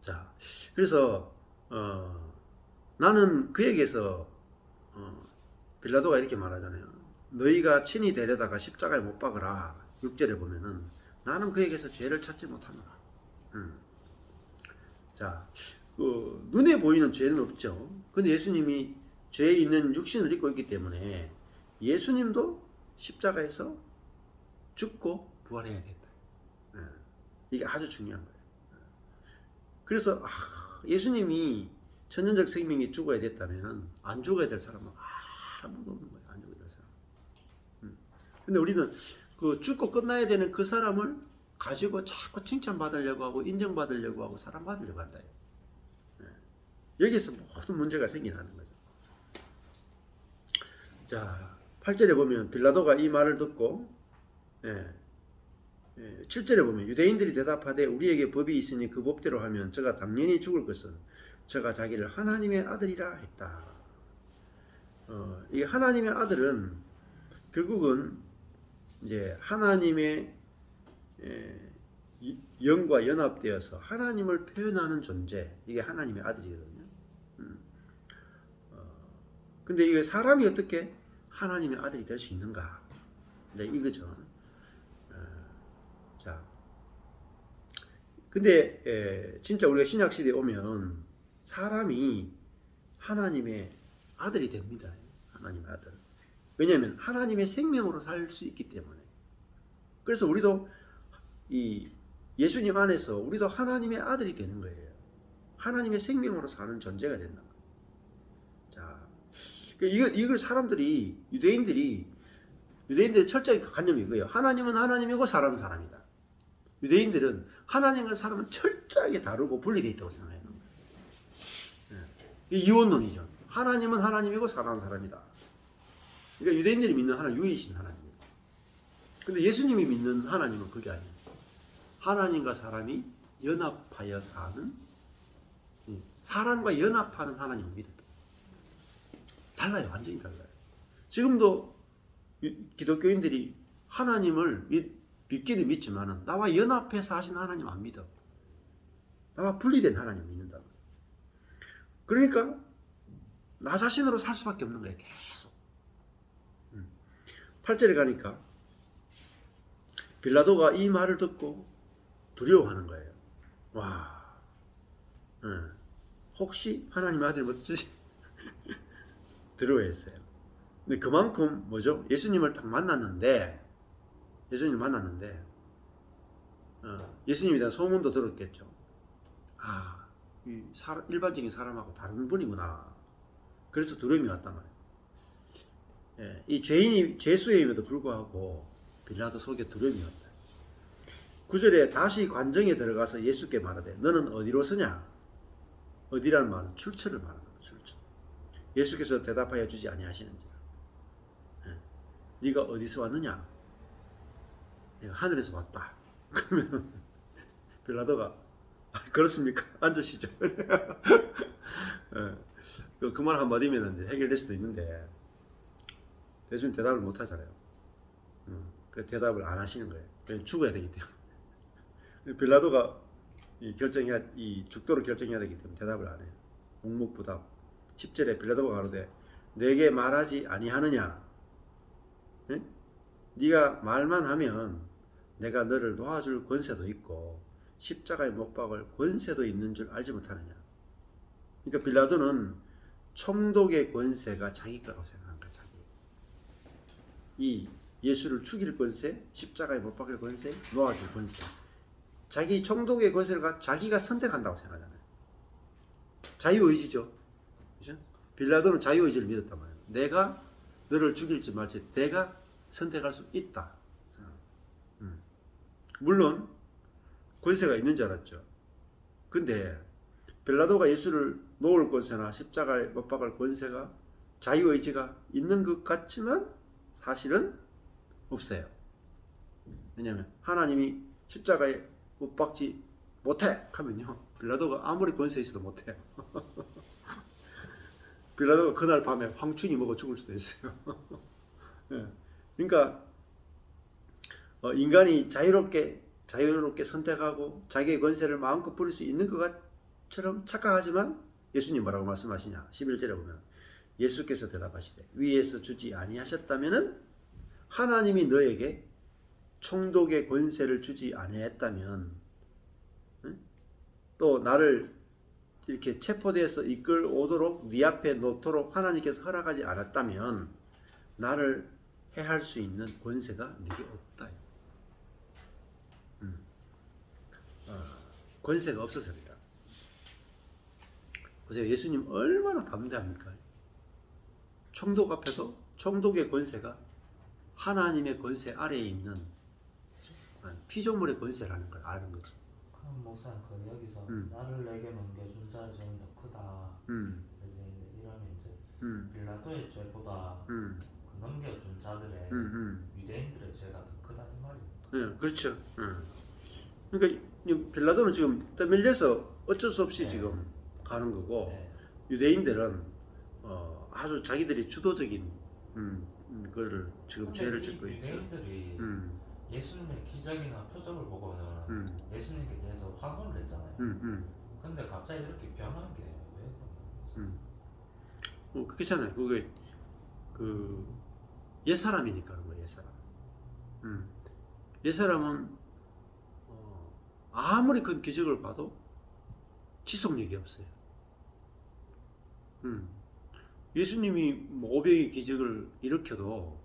자, 그래서 나는 그에게서 빌라도가 이렇게 말하잖아요. 너희가 친히 데려다가 십자가에 못 박으라. 6절에 보면은 나는 그에게서 죄를 찾지 못하노라. 자, 눈에 보이는 죄는 없죠. 근데 예수님이 죄에 있는 육신을 입고 있기 때문에 예수님도 십자가에서 죽고 부활해야 된다. 이게 아주 중요한 거예요. 그래서 예수님이 천년적 생명이 죽어야 됐다면 안 죽어야 될 사람은 아무도 없는 거예요. 안 죽어야 될 사람. 근데 우리는 그 죽고 끝나야 되는 그 사람을 가지고 자꾸 칭찬받으려고 하고 인정받으려고 하고 사랑받으려고 한다. 여기서 모든 문제가 생겨나는 거죠. 자, 8절에 보면 빌라도가 이 말을 듣고 7절에 보면 유대인들이 대답하되 우리에게 법이 있으니 그 법대로 하면 저가 당연히 죽을 것은 저가 자기를 하나님의 아들이라 했다. 이 하나님의 아들은 결국은 이제 하나님의 영과 연합되어서 하나님을 표현하는 존재, 이게 하나님의 아들이거든요. 근데 이게 사람이 어떻게 하나님의 아들이 될 수 있는가? 네, 이거죠. 자, 근데 진짜 우리가 신약 시대에 오면 사람이 하나님의 아들이 됩니다. 하나님의 아들. 왜냐하면 하나님의 생명으로 살 수 있기 때문에. 그래서 우리도 이 예수님 안에서 우리도 하나님의 아들이 되는 거예요. 하나님의 생명으로 사는 존재가 된다. 자, 이걸 사람들이 유대인들의 철저히 관념이 이거예요. 하나님은 하나님이고 사람은 사람이다. 유대인들은 하나님과 사람은 철저하게 다르고 분리되어 있다고 생각하는 거예요. 이원론이죠. 하나님은 하나님이고 사람은 사람이다. 그러니까 유대인들이 믿는 하나님, 유일신 하나님이에요. 근데 예수님이 믿는 하나님은 그게 아니에요. 하나님과 사람이 연합하여 사는, 사람과 연합하는 하나님을 믿었다. 달라요. 완전히 달라요. 지금도 기독교인들이 하나님을 믿기는 믿지만은 나와 연합해서 하신 하나님 안 믿어. 나와 분리된 하나님 믿는다. 그러니까 나 자신으로 살 수밖에 없는 거예요. 계속. 8절에 가니까 빌라도가 이 말을 듣고 두려워하는 거예요. 와, 혹시 하나님의 아들이 어쩌지? 두려워했어요. 근데 그만큼 뭐죠? 예수님을 딱 만났는데 예수님에 대한 소문도 들었겠죠. 일반적인 사람하고 다른 분이구나. 그래서 두려움이 왔단 말이에요. 이 죄인이 죄수임에도 불구하고 빌라도 속에 두려움이 왔다. 9절에 다시 관정에 들어가서 예수께 말하되 너는 어디로 서냐? 어디라는 말은 출처를 말하는 거예요. 출처. 예수께서 대답하여 주지 아니하시는지라. 네가 어디서 왔느냐? 내가 하늘에서 왔다. 그러면 빌라도가 그렇습니까? 앉으시죠. 그 말 한마디면 이제 해결될 수도 있는데 대충 대답을 못 하잖아요. 그 대답을 안 하시는 거예요. 그냥 죽어야 되기 때문에. 빌라도가 이 죽도록 결정해야 되기 때문에 대답을 안 해요. 묵묵부답. 10절에 빌라도가 가로되 내게 말하지 아니하느냐? 네가 말만 하면 내가 너를 놓아줄 권세도 있고 십자가에 못 박을 권세도 있는 줄 알지 못하느냐? 그러니까 빌라도는 총독의 권세가 자기 거라고 생각한 거야. 자기. 이 예수를 죽일 권세, 십자가에 못 박을 권세, 놓아줄 권세. 자기 총독의 권세를 자기가 선택한다고 생각하잖아요. 자유의지죠. 그죠? 빌라도는 자유의지를 믿었단 말이에요. 내가 너를 죽일지 말지 내가 선택할 수 있다. 물론 권세가 있는 줄 알았죠. 근데 빌라도가 예수를 놓을 권세나 십자가에 못 박을 권세가 자유의지가 있는 것 같지만 사실은 없어요. 왜냐하면 하나님이 십자가에 못 박지 못해 하면요 빌라도가 아무리 권세 있어도 못해요. 빌라도가 그날 밤에 황충이 먹어 죽을 수도 있어요. 그러니까 인간이 자유롭게 선택하고 자기의 권세를 마음껏 부릴 수 있는 것처럼 착각하지만 예수님 뭐라고 말씀하시냐? 11절에 보면 예수께서 대답하시되 위에서 주지 아니하셨다면은 하나님이 너에게 총독의 권세를 주지 아니했다면 또 나를 이렇게 체포돼서 이끌오도록 네 앞에 놓도록 하나님께서 허락하지 않았다면 나를 해할 수 있는 권세가 네게 없다. 권세가 없어서 그래요. 보세요. 예수님 얼마나 담대합니까? 총독 앞에도 총독의 권세가 하나님의 권세 아래에 있는 피조물의 권세라는 걸 아는 거죠. 그럼 목사님 그 여기서 나를 내게 넘겨준 자의 죄는 더 크다. 이제 이러면 이제 빌라도의 죄보다 그 넘겨준 자들의 유대인들의 죄가 더 크다 이 말입니다. 네, 그렇죠. 그러니까 빌라도는 지금 떠밀려서 어쩔 수 없이 지금 가는 거고 유대인들은 아주 자기들이 주도적인 그거를 지금 죄를 짓고 있죠. 유대인들이 예수님의 기적이나 표적을 보고는 예수님께 대해서 환호를 했잖아요. 근데 갑자기 이렇게 변한 게 왜 그런지. 그렇잖아요. 그게 그 옛사람이니까 그런 거예요. 옛사람. 옛사람은 아무리 큰 기적을 봐도 지속력이 없어요. 예수님이 500의 기적을 일으켜도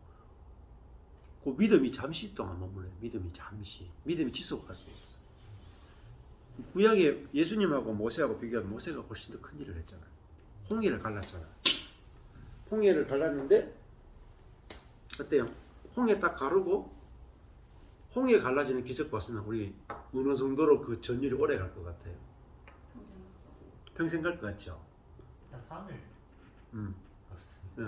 그 믿음이 잠시 동안 머물러요. 믿음이 지속할 수 없어요. 구약에 예수님하고 모세하고 비교하면 모세가 훨씬 더 큰 일을 했잖아요. 홍해를 갈랐잖아요. 홍해를 갈랐는데 어때요? 홍해 딱 가르고 홍해 갈라지는 기적 봤으면 우리 어느 정도로 그 전율이 오래 갈 것 같아요. 평생 갈 것 같죠? 한 3일. 네.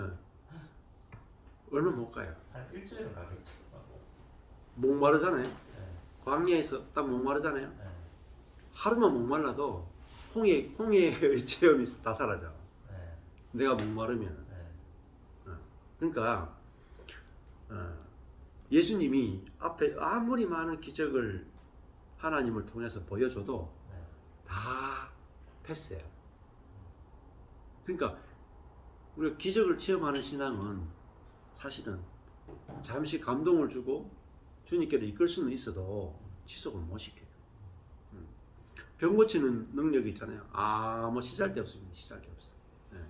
얼마 못 가요. 한 일주일은 가겠죠. 목마르잖아요. 네. 광야에서 딱 목마르잖아요. 네. 하루만 목말라도 홍해의 체험이 다 사라져. 네. 내가 목마르면. 네. 그러니까 예수님이 앞에 아무리 많은 기적을 하나님을 통해서 보여줘도 네. 다 패스해요. 그러니까 우리가 기적을 체험하는 신앙은 사실은 잠시 감동을 주고 주님께로 이끌 수는 있어도 지속을 못 시켜요. 병 고치는 능력이 있잖아요. 아무 시잘데 없어. 네.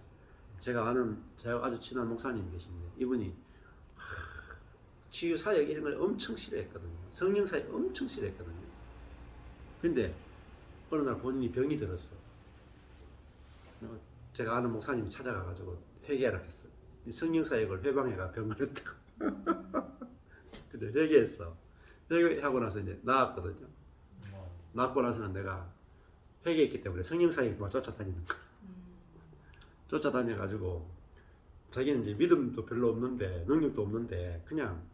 제가 아주 친한 목사님이 계신데 이분이 치유 사역 이런 걸 엄청 싫어했거든요. 성령 사역 엄청 싫어했거든요. 근데 어느 날 본인이 병이 들었어. 제가 아는 목사님이 찾아가가지고 회개하라 했어. 성령 사역을 회방해가 병 걸렸다고. 근데 회개했어. 회개하고 나서 이제 나았거든요. 낳고 나서는 내가 회개했기 때문에 성령사역에 막 쫓아다니는 거야. 쫓아다녀가지고 자기는 이제 믿음도 별로 없는데 능력도 없는데 그냥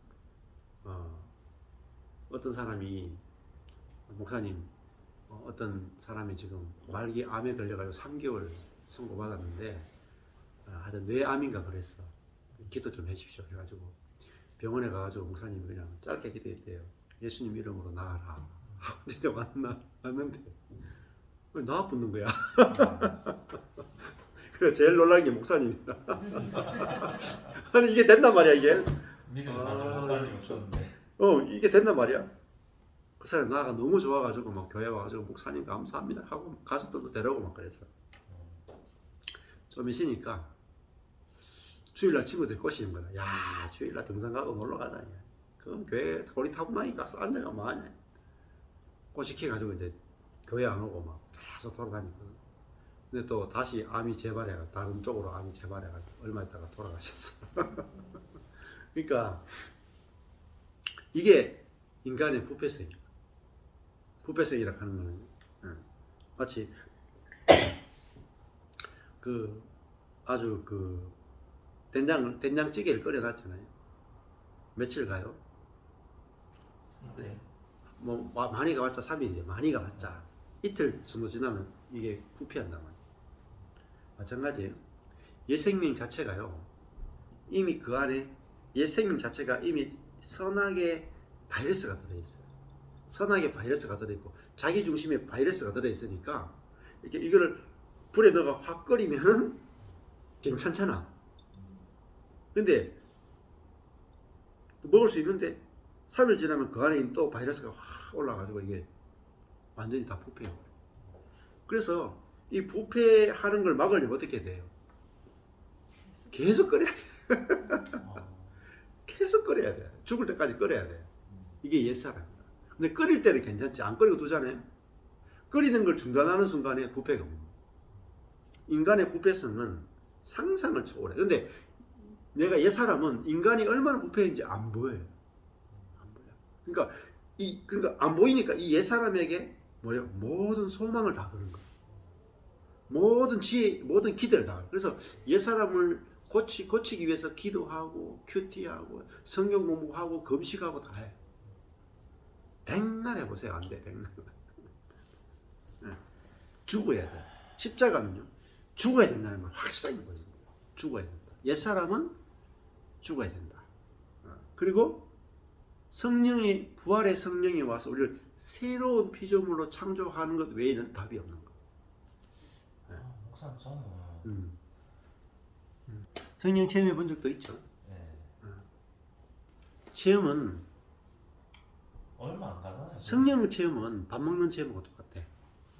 어떤 사람이 목사님 어떤 사람이 지금 말기 암에 걸려가지고 3개월 선고받았는데 하여튼 뇌암인가 그랬어. 기도 좀 해주십시오. 그래가지고 병원에 가가지고 목사님이 그냥 짧게 기도했대요. 예수님 이름으로 나아라. 진짜 왔는데 왜 나와 붙는 거야? 그래 제일 놀란 게 목사님이다. 아니 이게 된단 말이야 이게. 믿음 사실 목사님 없었는데. 이게 된단 말이야. 그 사람 나가 너무 좋아가지고 막 교회 와가지고 목사님 감사합니다 하고 가족들도 데려오고 막 그랬어. 좀 있으니까 주일날 친구들이 꼬시는 거야. 야 주일날 등산 가고 놀러 가자. 그럼 교회 고리 타고 나니까 앉아가 뭐하냐. 꼬시켜가지고 이제 교회 안 오고 막 계속 돌아다니고. 근데 또 다시 암이 재발해가 다른 쪽으로 암이 재발해가지고 얼마 있다가 돌아가셨어. 그러니까 이게 인간의 부패성이야. 부패성이라 하는 거는 마치 그 아주 그 된장찌개를 끓여놨잖아요. 며칠 가요? 네. 뭐 많이 가봤자 3일이에요. 많이 가봤자 이틀 정도 지나면 이게 부패한단 말이에요. 마찬가지예요. 옛생명 자체가요. 이미 그 안에 옛생명 자체가 이미 선악의 바이러스가 들어있어요. 선악의 바이러스가 들어있고 자기 중심의 바이러스가 들어있으니까 이렇게 이거를 불에 넣어가 확 끓이면 괜찮잖아. 근데 먹을 수 있는데 3일 지나면 그 안에 또 바이러스가 확 올라가지고 이게 완전히 다 부패해요. 그래서 이 부패하는 걸 막으려면 어떻게 돼요? 계속 끓여야 돼. 계속 끓여야 돼. 죽을 때까지 끓여야 돼. 이게 옛사람이야. 근데 끓일 때는 괜찮지. 안 끓이고 두잖아요. 끓이는 걸 중단하는 순간에 부패가 옵니다. 인간의 부패성은 상상을 초월해. 근데 내가 옛사람은 인간이 얼마나 부패인지 안 보여요. 안 보여. 그러니까 안 보이니까 이 옛사람에게 뭐예요? 모든 소망을 다 거는 거예요. 모든 지혜, 모든 기대를 다. 그래서 옛사람을 고치기 위해서 기도하고 큐티하고 성경 공부하고 금식하고 다 해. 백날 해보세요. 안 돼. 백날. 죽어야 돼. 십자가는요. 죽어야 된다는 걸 확실하게 보여요. 죽어야 된다. 옛사람은 죽어야 된다. 그리고 성령이 부활의 성령이 와서 우리를 새로운 피조물로 창조하는 것 외에는 답이 없는 거. 목사님 저는 성령 체험해 본 적도 있죠. 네. 체험은 얼마 안 가잖아요. 성령 체험은 밥 먹는 체험하고 똑같아.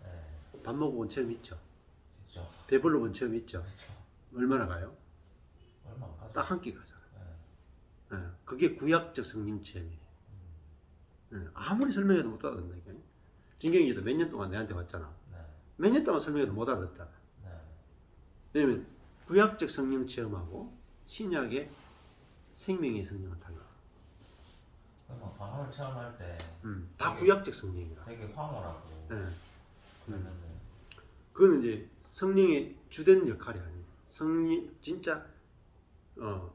네. 밥 먹어본 체험 있죠. 있죠. 배불러 본 체험 있죠. 그렇죠. 얼마나 가요? 얼마 안 가죠. 딱 한 끼 가잖아. 네. 그게 구약적 성령 체험이에요. 아무리 설명해도 못 알아듣는다. 진경이도 몇 년 동안 내한테 왔잖아. 네. 몇 년 동안 설명해도 못 알아듣잖아. 네. 왜냐면 구약적 성령 체험하고 신약의 생명의 성령은 달라. 그러면 방언을 체험할 때 다 구약적 성령이라. 되게 황홀하고 그러면은 그거는 이제 성령의 주된 역할이 아니에요. 성령 진짜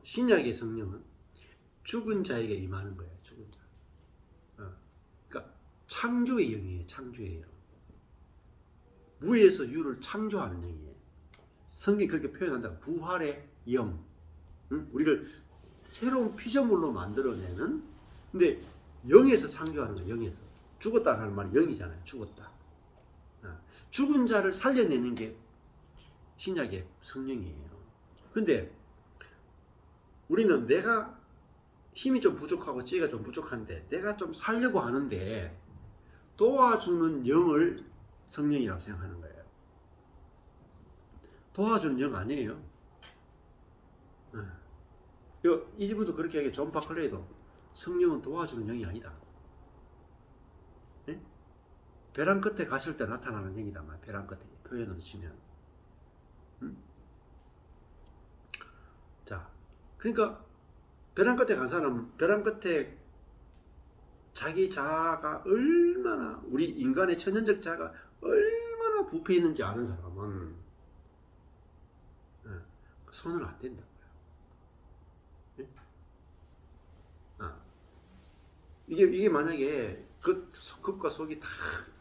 신약의 성령은 죽은 자에게 임하는 거예요. 죽은 자. 그러니까 창조의 영이에요. 창조의 영. 무에서 유를 창조하는 영이에요. 성경이 그렇게 표현한다. 부활의 영. 우리를 새로운 피조물로 만들어내는. 근데 영에서 창조하는 거예요. 영에서. 죽었다라는 말이 영이잖아요. 죽었다. 죽은 자를 살려내는 게 신약의 성령이에요. 근데 우리는 내가 힘이 좀 부족하고 지혜가 좀 부족한데 내가 좀 살려고 하는데 도와주는 영을 성령이라고 생각하는 거예요. 도와주는 영 아니에요. 이분도 그렇게 얘기해. 존 바클레이도 성령은 도와주는 영이 아니다. 네? 벼랑 끝에 갔을 때 나타나는 영이다. 벼랑 끝에 표현을 치면. 자, 그러니까 벼랑 끝에 간 사람은 벼랑 끝에 자기 자아가 얼마나, 우리 인간의 천연적 자아가 얼마나 부패 있는지 아는 사람은 손을 안 댄다고요. 예? 이게 만약에 겉과 속이 다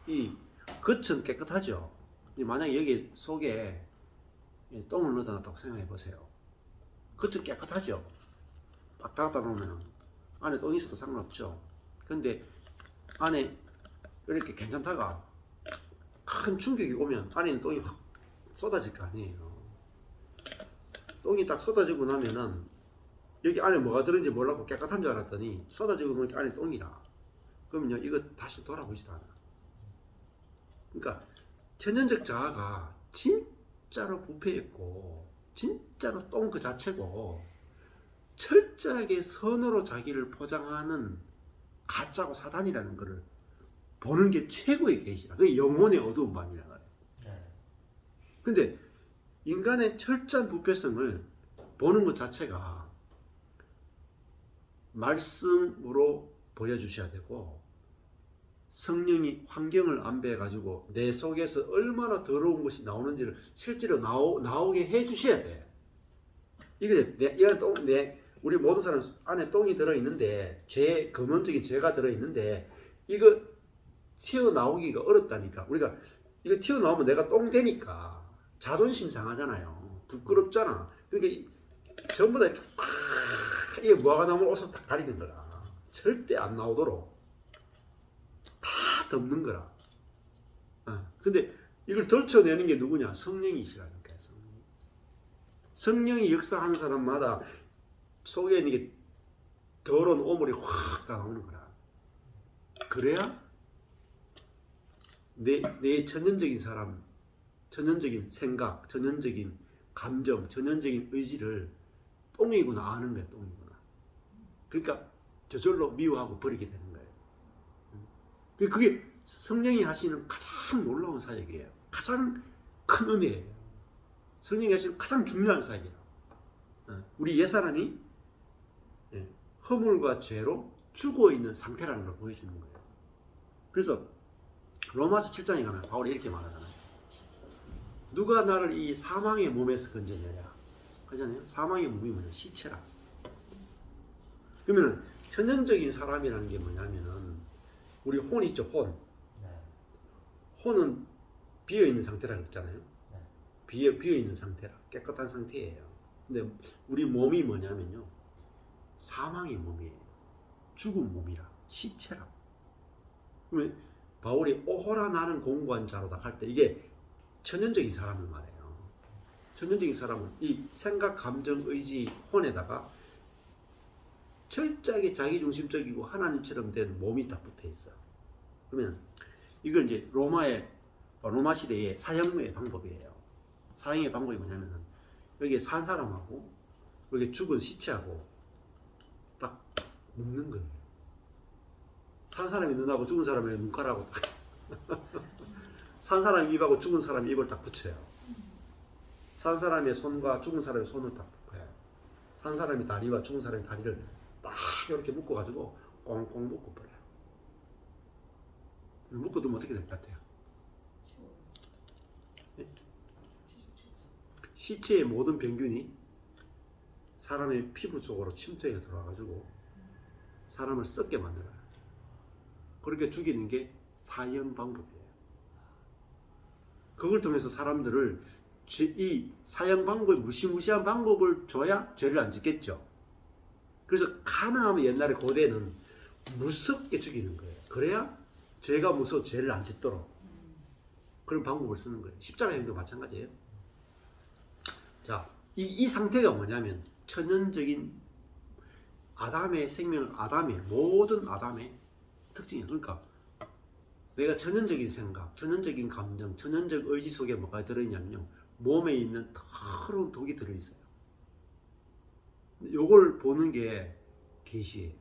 이 겉은 깨끗하죠. 만약에 여기 속에 똥을 넣어놨다고 생각해 보세요. 겉은 깨끗하죠. 딱 닫아 놓으면 안에 똥이 있어도 상관없죠. 근데 안에 이렇게 괜찮다가 큰 충격이 오면 안에 있는 똥이 확 쏟아질 거 아니에요. 똥이 딱 쏟아지고 나면은 여기 안에 뭐가 들었는지 몰랐고 깨끗한 줄 알았더니 쏟아지고 보니까 안에 똥이라. 그러면요, 이거 다시 돌아보지도 않아. 그러니까 천연적 자아가 진짜로 부패했고 진짜로 똥 그 자체고 철저하게 선으로 자기를 포장하는 가짜고 사단이라는 것을 보는 게 최고의 계시라. 그게 영혼의 어두운 밤이라 말이에요. 근데 인간의 철저한 부패성을 보는 것 자체가 말씀으로 보여주셔야 되고, 성령이 환경을 안배해 가지고 내 속에서 얼마나 더러운 것이 나오는지를 실제로 나오게 해 주셔야 돼. 이게 우리 모든 사람 안에 똥이 들어 있는데, 근원적인 죄가 들어 있는데 이거 튀어나오기가 어렵다니까. 우리가 이거 튀어나오면 내가 똥 되니까 자존심 상하잖아요. 부끄럽잖아. 그러니까 전부 다 이게 무화과 나무 옷을 딱 가리는 거라. 절대 안 나오도록 다 덮는 거라. 근데 이걸 덜쳐내는 게 누구냐? 성령이시라니까요. 성령이 역사하는 사람마다 속에 있는 게 더러운 오물이 확 나오는 거라. 그래야 내 천연적인 사람, 천연적인 생각, 천연적인 감정, 천연적인 의지를 똥이구나 아는 거야. 똥이구나. 그러니까 저절로 미워하고 버리게 되는 거예요. 그게 성령이 하시는 가장 놀라운 사역이에요. 가장 큰 은혜예요. 성령이 하시는 가장 중요한 사역이에요. 우리 옛사람이 허물과 죄로 죽어있는 상태라는 걸 보여주는 거예요. 그래서 로마서 7장에 가면 바울이 이렇게 말하잖아요. 누가 나를 이 사망의 몸에서 건져내랴 하잖아요. 사망의 몸이 뭐냐? 시체라. 그러면은 천연적인 사람이라는 게 뭐냐면은 우리 혼 있죠. 혼은 비어있는 상태라고 했잖아요. 비어있는 상태라. 깨끗한 상태예요. 근데 우리 몸이 뭐냐면요, 사망의 몸이에요. 죽은 몸이라. 시체라. 그러면 바울이 오호라 나는 공고한 자로다 할 때 이게 천연적인 사람을 말해요. 천연적인 사람은 이 생각, 감정, 의지, 혼에다가 철저하게 자기중심적이고 하나님처럼 된 몸이 딱 붙어 있어요. 그러면 이걸 이제 로마 시대의 사형의 방법이에요. 사형의 방법이 뭐냐면은 여기에 산 사람하고 여기 죽은 시체하고 딱 묶는 거예요. 산 사람이 눈하고 죽은 사람의 눈가락하고 딱 산 사람이 입하고 죽은 사람이 입을 딱 붙여요. 산 사람의 손과 죽은 사람의 손을 딱 묶어요. 산 사람이 다리와 죽은 사람의 다리를 딱 이렇게 묶어가지고 꽁꽁 묶어버려요. 묶어두면 어떻게 될 것 같아요? 시체의 모든 병균이 사람의 피부 속으로 침투해 들어와가지고 사람을 썩게 만들어요. 그렇게 죽이는 게 사형 방법이에요. 그걸 통해서 사람들을 이 사형 방법, 무시무시한 방법을 줘야 죄를 안 짓겠죠. 그래서 가능하면 옛날에 고대는 무섭게 죽이는 거예요. 그래야 죄가 무서워 죄를 안 짓도록 그런 방법을 쓰는 거예요. 십자가 행도 마찬가지예요. 자, 이 상태가 뭐냐면 천연적인 아담의 생명, 모든 아담의 특징이에요. 그러니까 내가 천연적인 생각, 천연적인 감정, 천연적 의지 속에 뭐가 들어있냐면요, 몸에 있는 더러운 독이 들어있어요. 요걸 보는 게 계시예요.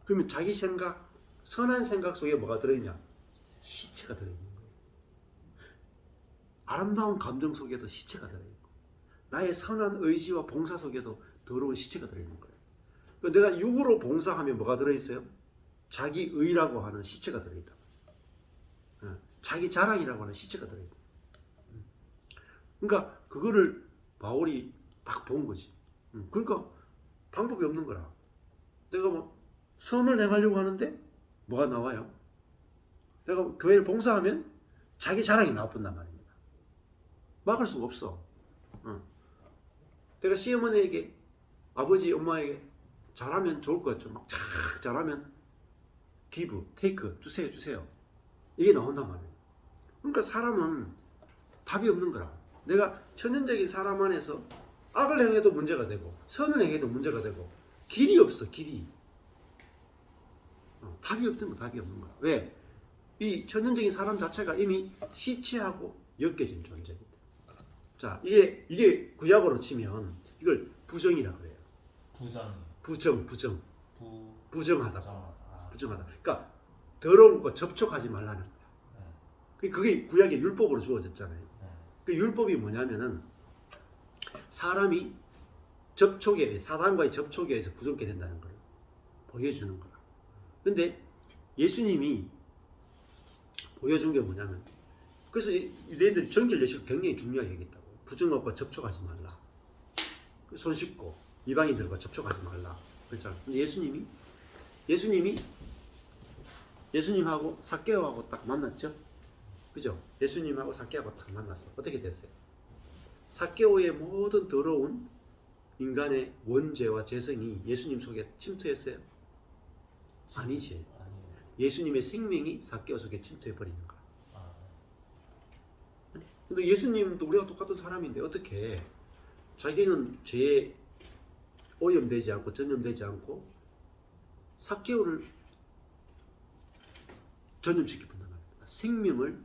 그러면 자기 생각, 선한 생각 속에 뭐가 들어있냐? 시체가 들어있는 거예요. 아름다운 감정 속에도 시체가 들어있고, 나의 선한 의지와 봉사 속에도 더러운 시체가 들어있는 거예요. 내가 육으로 봉사하면 뭐가 들어있어요? 자기 의라고 하는 시체가 들어있다. 자기 자랑이라고 하는 시체가 들어있다. 그러니까 그거를 바울이 딱 본 거지. 그러니까 방법이 없는 거라. 내가 뭐 선을 행하려고 하는데 뭐가 나와요? 내가 교회를 봉사하면 자기 자랑이 나쁜단 말입니다. 막을 수가 없어. 내가 시어머니에게, 아버지, 엄마에게 잘하면 좋을 것 같죠. 막 잘하면 기브, 테이크, 주세요. 이게 나온단 말이에요. 그러니까 사람은 답이 없는 거라. 내가 천연적인 사람 안에서 악을 행해도 문제가 되고 선을 행해도 문제가 되고 길이 없어, 길이. 답이 없으면 답이 없는 거야. 왜? 이 천연적인 사람 자체가 이미 시체하고 엮여진 존재입니다. 자, 이게 구약으로 치면 이걸 부정이라고 그래요. 부정하다. 부정하다. 그러니까 더러운 것과 접촉하지 말라는 거야. 그게 구약의 율법으로 주어졌잖아요. 그 율법이 뭐냐면은 사람이 사단과의 접촉에 의해서 부정케 된다는 걸 보여주는 거야. 근데 예수님이 보여준 게 뭐냐면, 그래서 유대인들이 정결 예식을 굉장히 중요하게 여겼다고. 부정과 접촉하지 말라. 손 씻고 이방인들과 접촉하지 말라. 그렇잖아. 근데 예수님하고 삭개오하고 딱 만났죠. 그죠? 예수님하고 삭개오하고 딱 만났어. 어떻게 됐어요? 삭개오의 모든 더러운 인간의 원죄와 죄성이 예수님 속에 침투했어요? 아니지. 예수님의 생명이 삭개오 속에 침투해 버리는 거야. 근데 예수님도 우리가 똑같은 사람인데 어떻게 자기는 죄에 오염되지 않고 전염되지 않고 삭개오를 전염시켜 버린다 말입니다. 생명을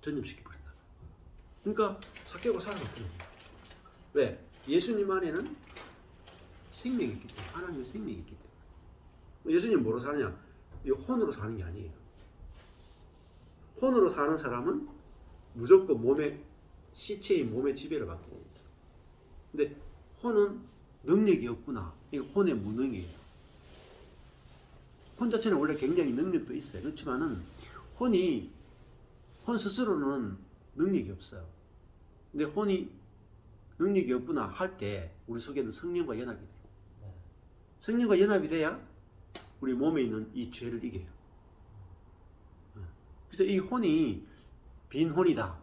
전염시켜 버린다. 그러니까 삭개오가 살아났거든요. 왜? 예수님 안에는 생명이 있기 때문에, 하나님의 생명이 있기 때문에. 예수님 뭐로 사느냐? 이 혼으로 사는 게 아니에요. 혼으로 사는 사람은 무조건 시체인 몸의 지배를 받게 돼 있어요. 근데 혼은 능력이 없구나. 이거 혼의 무능이에요. 혼 자체는 원래 굉장히 능력도 있어요. 그렇지만은 혼 스스로는 능력이 없어요. 근데 혼이 능력이 없구나 할 때 우리 속에는 성령과 연합이 돼요. 성령과 연합이 돼야 우리 몸에 있는 이 죄를 이겨요. 그래서 이 혼이 빈 혼이다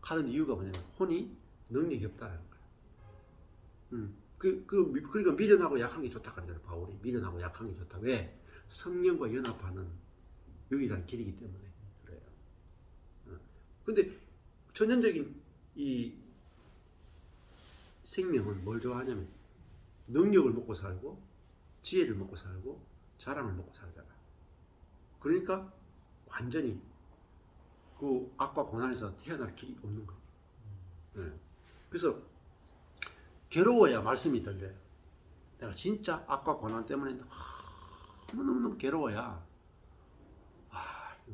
하는 이유가 뭐냐면 혼이 능력이 없다는 거예요. 그러니까 미련하고 약한 게 좋다 그러잖아요. 바울이 미련하고 약한 게 좋다. 왜? 성령과 연합하는 유일한 길이기 때문에 그래요. 근데 천연적인 이 생명은 뭘 좋아하냐면 능력을 먹고 살고 지혜를 먹고 살고 자랑을 먹고 살잖아. 그러니까 완전히 그 악과 고난에서 태어날 길이 없는 거예요. 그래서 괴로워야 말씀이 들려요. 내가 진짜 악과 고난 때문에 너무너무 괴로워야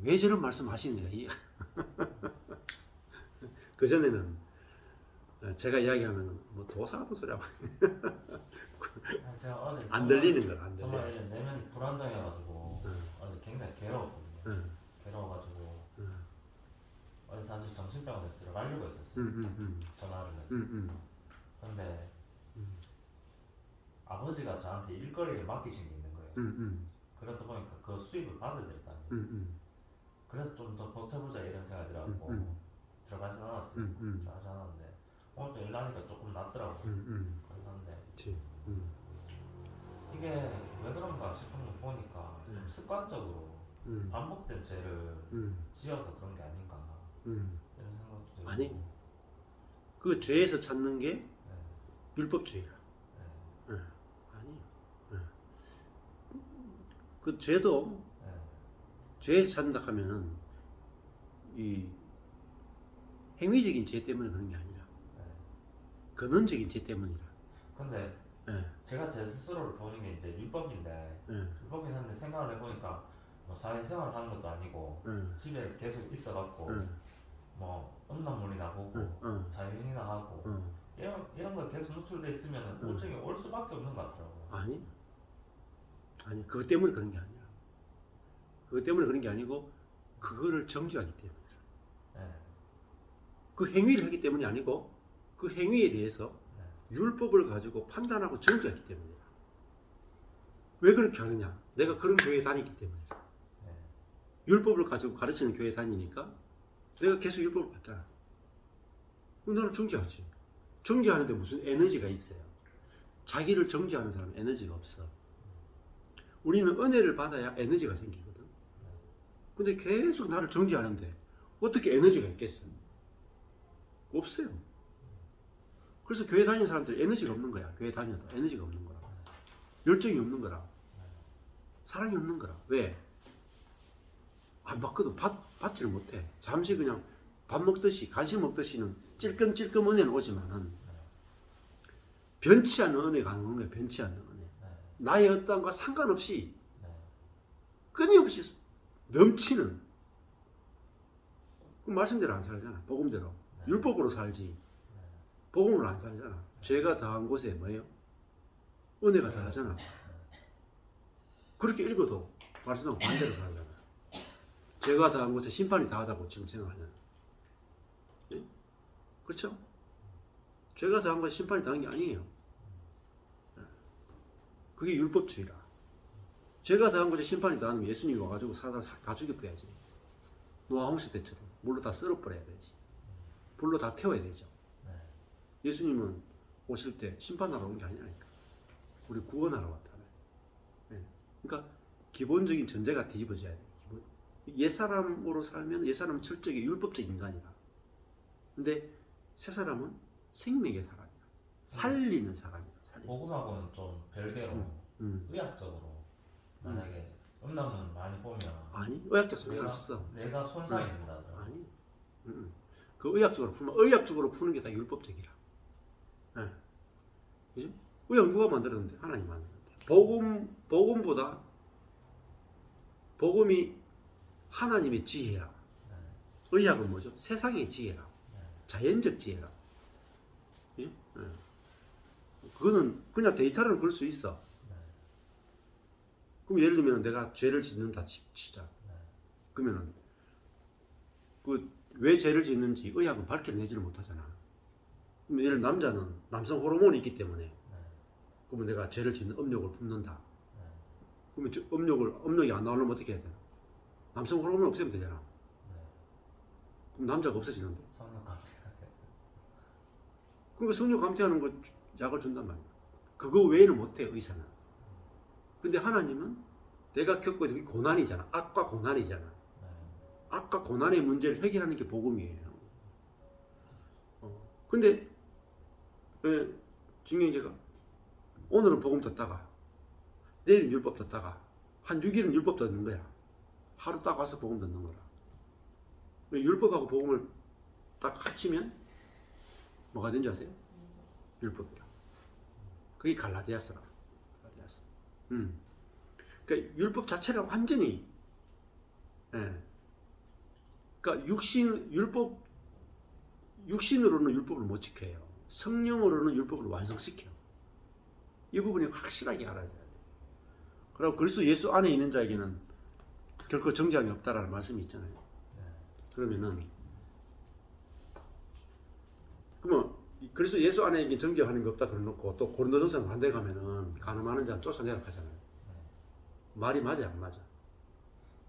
왜 저런 말씀 하시는지 그전에는 제가 이야기하면 뭐 도사 같은 소리 하고 제가 어제 안 들리는 거야. 안 들려. 정말 이제 내면이 불안정해가지고 어제 굉장히 괴로웠거든요. 괴로워가지고 어제 사실 정신병원에 들어가려고 했었어요. 전화를 해서. 근데 아버지가 저한테 일거리를 맡기신 게 있는 거예요. 그러다 보니까 그 수입을 받아야 될 거 아니에요. 그래서 좀 더 버텨보자 이런 생각이 들어가지고 들어가지 않았어요. 들어가지 않았는데 오늘 또 일하니까 조금 낫더라고요. 그랬는데 이게 왜 그런가 싶은 거 보니까 좀 습관적으로 반복된 죄를 지어서 그런 게 아닌가 이런 생각도 들고. 아니, 그 죄에서 찾는 게 율법주의라. 아니요. 그 죄도 죄에서 찾는다 하면은 이 행위적인 죄 때문에 그런 게 아니라 근원적인 죄 때문이라. 근데 제가 제 스스로를 보는 게 이제 율법인데 율법이긴 한데 생각을 해보니까 뭐 사회생활을 하는 것도 아니고 집에 계속 있어갖고 뭐 음란물이나 보고 자유행위나 하고 이런 거 계속 노출돼 있으면 우울증이 올 수밖에 없는 것 같더라고요. 아니 그것 때문에 그런 게 아니라 그것 때문에 그런 게 아니고 그거를 정죄하기 때문에. 네. 그 행위를 하기 때문이 아니고 그 행위에 대해서 율법을 가지고 판단하고 정죄하기 때문이야. 왜 그렇게 하느냐? 내가 그런 교회에 다니기 때문에. 율법을 가지고 가르치는 교회에 다니니까 내가 계속 율법을 받잖아. 그럼 나는 정죄하지. 정죄하는데 무슨 에너지가 있어요? 자기를 정죄하는 사람은 에너지가 없어. 우리는 은혜를 받아야 에너지가 생기거든. 근데 계속 나를 정죄하는데 어떻게 에너지가 있겠어? 없어요. 그래서 교회 다니는 사람들 에너지가 없는 거야. 교회 다녀도 에너지가 없는 거라. 열정이 없는 거라. 사랑이 없는 거라. 왜? 안 받거든. 받지를 못해. 잠시 그냥 밥 먹듯이 간식 먹듯이는 찔끔찔끔 은혜는 오지만은 변치 않는 은혜가 안 오는 거야. 변치 않는 은혜. 나의 어떠함과 상관없이 끊임없이 넘치는 그 말씀대로 안 살잖아. 복음대로. 율법으로 살지. 복음으로 안 살잖아. 죄가 더한 곳에 뭐예요? 은혜가 더하잖아. 그렇게 읽어도 말씀하고 반대로 살잖아. 죄가 더한 곳에 심판이 더하다고 지금 생각하잖아. 네? 그렇죠? 죄가 더한 곳에 심판이 더한 게 아니에요. 그게 율법주의라. 죄가 더한 곳에 심판이 더하면 예수님이 와가지고 사다를 다 죽여버려야지. 노아 홍수 때처럼 물로 다 썰어버려야 되지. 불로 다 태워야 되죠. 예수님은 오실 때 심판하러 온 게 아니라니까. 우리 구원하러 왔잖아요. 네. 그러니까 기본적인 전제가 뒤집어져야 돼. 옛사람으로 살면 옛사람은 철저하게 율법적 인간이다. 근데 새사람은 생명의 사람이야. 살리는 사람이야. 복음하고는 좀 별개로 의학적으로 만약에 음란물 많이 보면 아니 의학적 소리가 없어. 내가 손상이 된다. 아니 그 의학적으로 풀면 의학적으로 푸는 게 다 율법적이라. 네. 그죠? 의학 누가 만들었는데? 하나님 만들었는데. 복음보다 복음이 하나님의 지혜라. 의학은 뭐죠? 세상의 지혜라. 자연적 지혜라. 예? 네. 그거는 그냥 데이터를 걸 수 있어. 그럼 예를 들면 내가 죄를 짓는다 치자. 그러면은 그 왜 죄를 짓는지 의학은 밝혀내지를 못하잖아. 그럼 예를 남자는 남성 호르몬이 있기 때문에 그러면 내가 죄를 짓는 업력을 품는다. 그러면 업력이 안 나오려면 어떻게 해야 되나? 남성 호르몬을 없애면 되잖아. 그럼 남자가 없어지는데. 성령 감퇴가 돼. 그러니까 성령 감퇴하는 거 약을 준단 말이야. 그거 외에는 못해 의사는. 근데 하나님은 내가 겪고 있는 게 고난이잖아. 악과 고난이잖아. 악과 고난의 문제를 해결하는 게 복음이에요. 근데 왜 중경제가 오늘은 복음 듣다가 내일은 율법 듣다가 한 6일은 율법 듣는 거야. 하루 딱 와서 복음 듣는 거라. 율법하고 복음을 딱 합치면 뭐가 된지 아세요? 율법이야. 그게 갈라디아서라. 갈라디아서. 그러니까 율법 자체를 완전히 그러니까 육신으로는 율법을 못 지켜요. 성령으로는 율법을 완성시켜. 이 부분이 확실하게 알아야 돼. 그리고 그리스도 예수 안에 있는 자에게는 결코 정죄함이 없다라는 말씀이 있잖아요. 그러면은 그러면 그리스도 예수 안에 있는 정죄하는 게 없다 그러놓고 또 고린도전서 반대 가면은 가늠하는 자는 쫓아내라 하잖아요. 말이 맞아 안 맞아?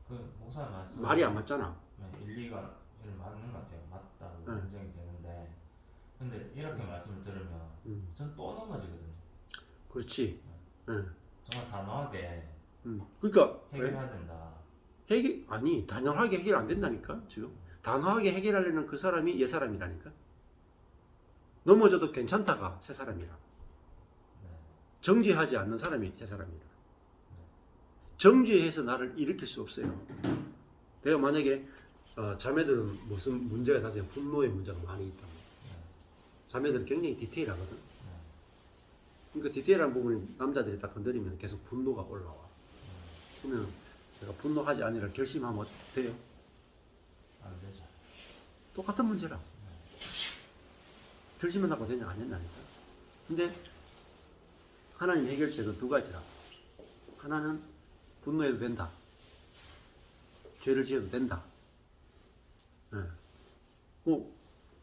그 목사 말씀 말이 안 맞잖아. 일리가 맞는 것 같아요. 맞다고 인정이 되는데 근데 이렇게 말씀을 들으면 전 또 넘어지거든요. 그렇지. 정말 단호하게 그러니까 해결해야 된다. 아니 단호하게 해결 안 된다니까 지금. 단호하게 해결하려는 그 사람이 옛 사람이라니까. 넘어져도 괜찮다가 새 사람이라. 정죄하지 않는 사람이 새 사람이라. 정죄해서 나를 일으킬 수 없어요. 내가 만약에 자매들은 무슨 문제가 다 되면 분노의 문제가 많이 있다. 자매들은 굉장히 디테일하거든. 그러니까 디테일한 부분이 남자들이 딱 건드리면 계속 분노가 올라와. 그러면 내가 분노하지 않으라 결심하면 돼요? 안 되죠. 똑같은 문제라. 결심을 하고 되냐 안 된다니까. 근데 하나님 해결책은 두 가지라. 하나는 분노해도 된다. 죄를 지어도 된다. 예.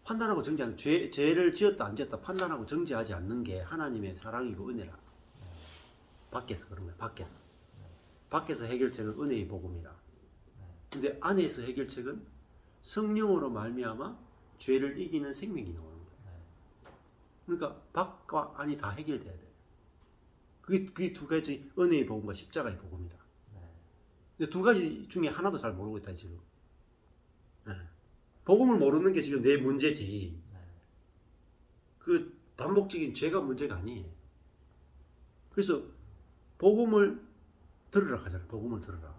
판단하고 정지하는 죄를 지었다 안 지었다 판단하고 정지하지 않는 게 하나님의 사랑이고 은혜라. 밖에서 그런 거야. 밖에서 해결책은 은혜의 복음이라. 근데 안에서 해결책은 성령으로 말미암아 죄를 이기는 생명이 나오는 거야. 그러니까 밖과 안이 다 해결돼야 돼. 그게 두 가지 은혜의 복음과 십자가의 복음이다. 근데 두 가지 중에 하나도 잘 모르고 있다 지금. 복음을 모르는 게 지금 내 문제지. 그 반복적인 죄가 문제가 아니에요. 그래서 복음을 들으라 하잖아. 복음을 들으라.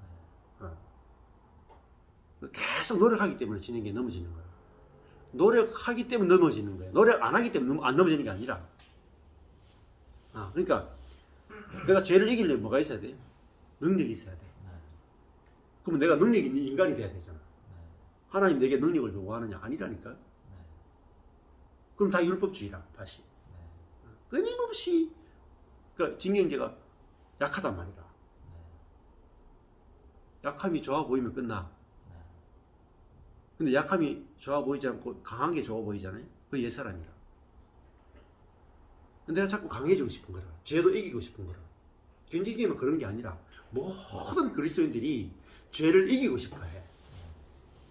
계속 노력하기 때문에 지는 게 넘어지는 거야. 노력하기 때문에 넘어지는 거야. 노력 안 하기 때문에 안 넘어지는 게 아니라. 그러니까 내가 죄를 이기려면 뭐가 있어야 돼? 능력이 있어야 돼. 그러면 내가 능력 있는 인간이 돼야 되잖아. 하나님 내게 능력을 요구하느냐? 아니라니까. 그럼 다 율법주의라 다시. 끊임없이 그러니까 진경제가 약하단 말이다. 약함이 좋아 보이면 끝나. 근데 약함이 좋아 보이지 않고 강한 게 좋아 보이잖아요. 그게 옛사람이라. 내가 자꾸 강해지고 싶은 거라. 죄도 이기고 싶은 거라. 진경제는 그런 게 아니라 모든 그리스도인들이 죄를 이기고 싶어 해.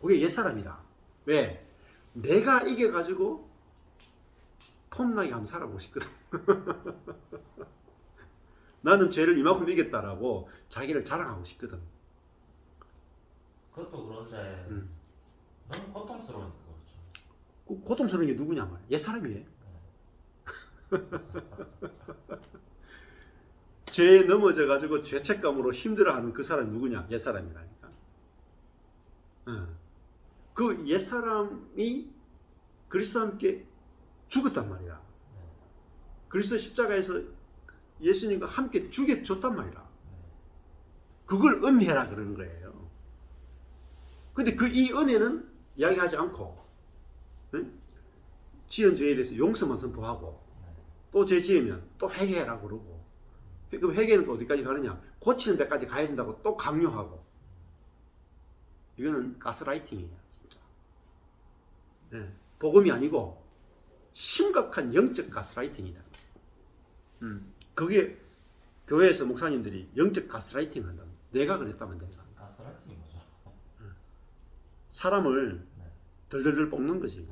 그게 옛사람이라. 왜? 내가 이겨가지고 폼나게 한번 살아보고 싶거든. 나는 죄를 이만큼 이겼다라고 자기를 자랑하고 싶거든. 그것도 그런데 너무 고통스러우니까 그렇죠. 그 고통스러운 게 누구냐 말이야. 옛사람이에요. 죄에 넘어져가지고 죄책감으로 힘들어하는 그 사람이 누구냐? 옛사람이라니까. 그 옛사람이 그리스도와 함께 죽었단 말이야. 그리스도 십자가에서 예수님과 함께 죽여줬단 말이야. 그걸 은혜라 그러는 거예요. 근데 이 은혜는 이야기하지 않고 지은 죄에 대해서 용서만 선포하고 또 죄 지으면 또 회개해라 그러고 그럼 회개는 또 어디까지 가느냐? 고치는 데까지 가야 된다고 또 강요하고 이거는 가스라이팅이에요. 진짜. 복음이 아니고 심각한 영적 가스라이팅이다. 그게 교회에서 목사님들이 영적 가스라이팅 한다. 내가 그랬다면 내가. 가스라이팅이 뭐죠? 사람을 덜덜덜 볶는 거지.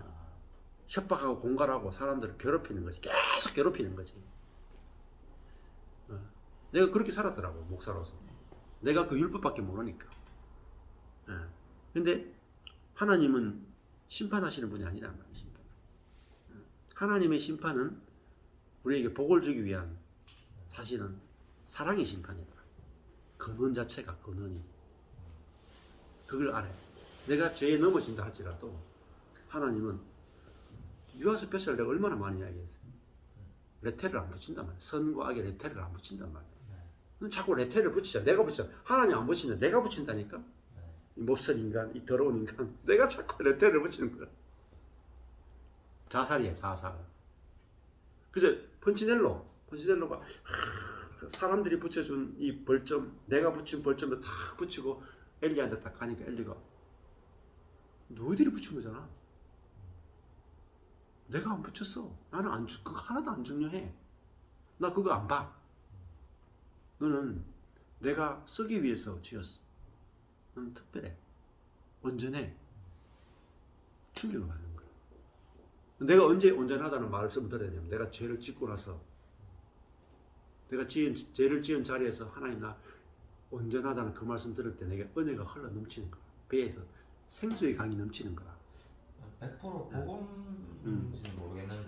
협박하고 공갈하고 사람들을 괴롭히는 거지. 계속 괴롭히는 거지. 내가 그렇게 살았더라고 목사로서. 내가 그 율법밖에 모르니까. 근데 하나님은 심판하시는 분이 아니란 말이야. 심판. 하나님의 심판은 우리에게 복을 주기 위한 사실은 사랑의 심판이다. 근원 자체가 근원이. 그걸 알아요. 내가 죄에 넘어진다 할지라도 하나님은 유아서 뱃살 내가 얼마나 많이 이야기했어요. 레테를 안 붙인단 말이야. 선과 악의 레테를 안 붙인단 말이야. 자꾸 레테를 붙이자. 내가 붙이자. 하나님 안 붙인다. 내가 붙인다니까. 이 몹쓸 인간, 이 더러운 인간. 내가 자꾸 레테를 붙이는 거야. 자살이야, 자살. 그래서 펀치넬로가 사람들이 붙여준 이 벌점, 내가 붙인 벌점에 탁 붙이고 엘리한테 딱 가니까 엘리가 너희들이 붙인 거잖아. 내가 안 붙였어. 나는 그거 하나도 안 중요해. 나 그거 안 봐. 너는 내가 쓰기 위해서 지었어. 너는 특별해. 온전해. 충격을 받는 거야. 내가 언제 온전하다는 말씀을 들어야 되냐면 내가 죄를 짓고 나서 내가 죄를 지은 자리에서 하나님 나 온전하다는 그 말씀 들을 때 내게 은혜가 흘러 넘치는 거야. 배에서 생수의 강이 넘치는 거야. 100% 복음인지는 모르겠는데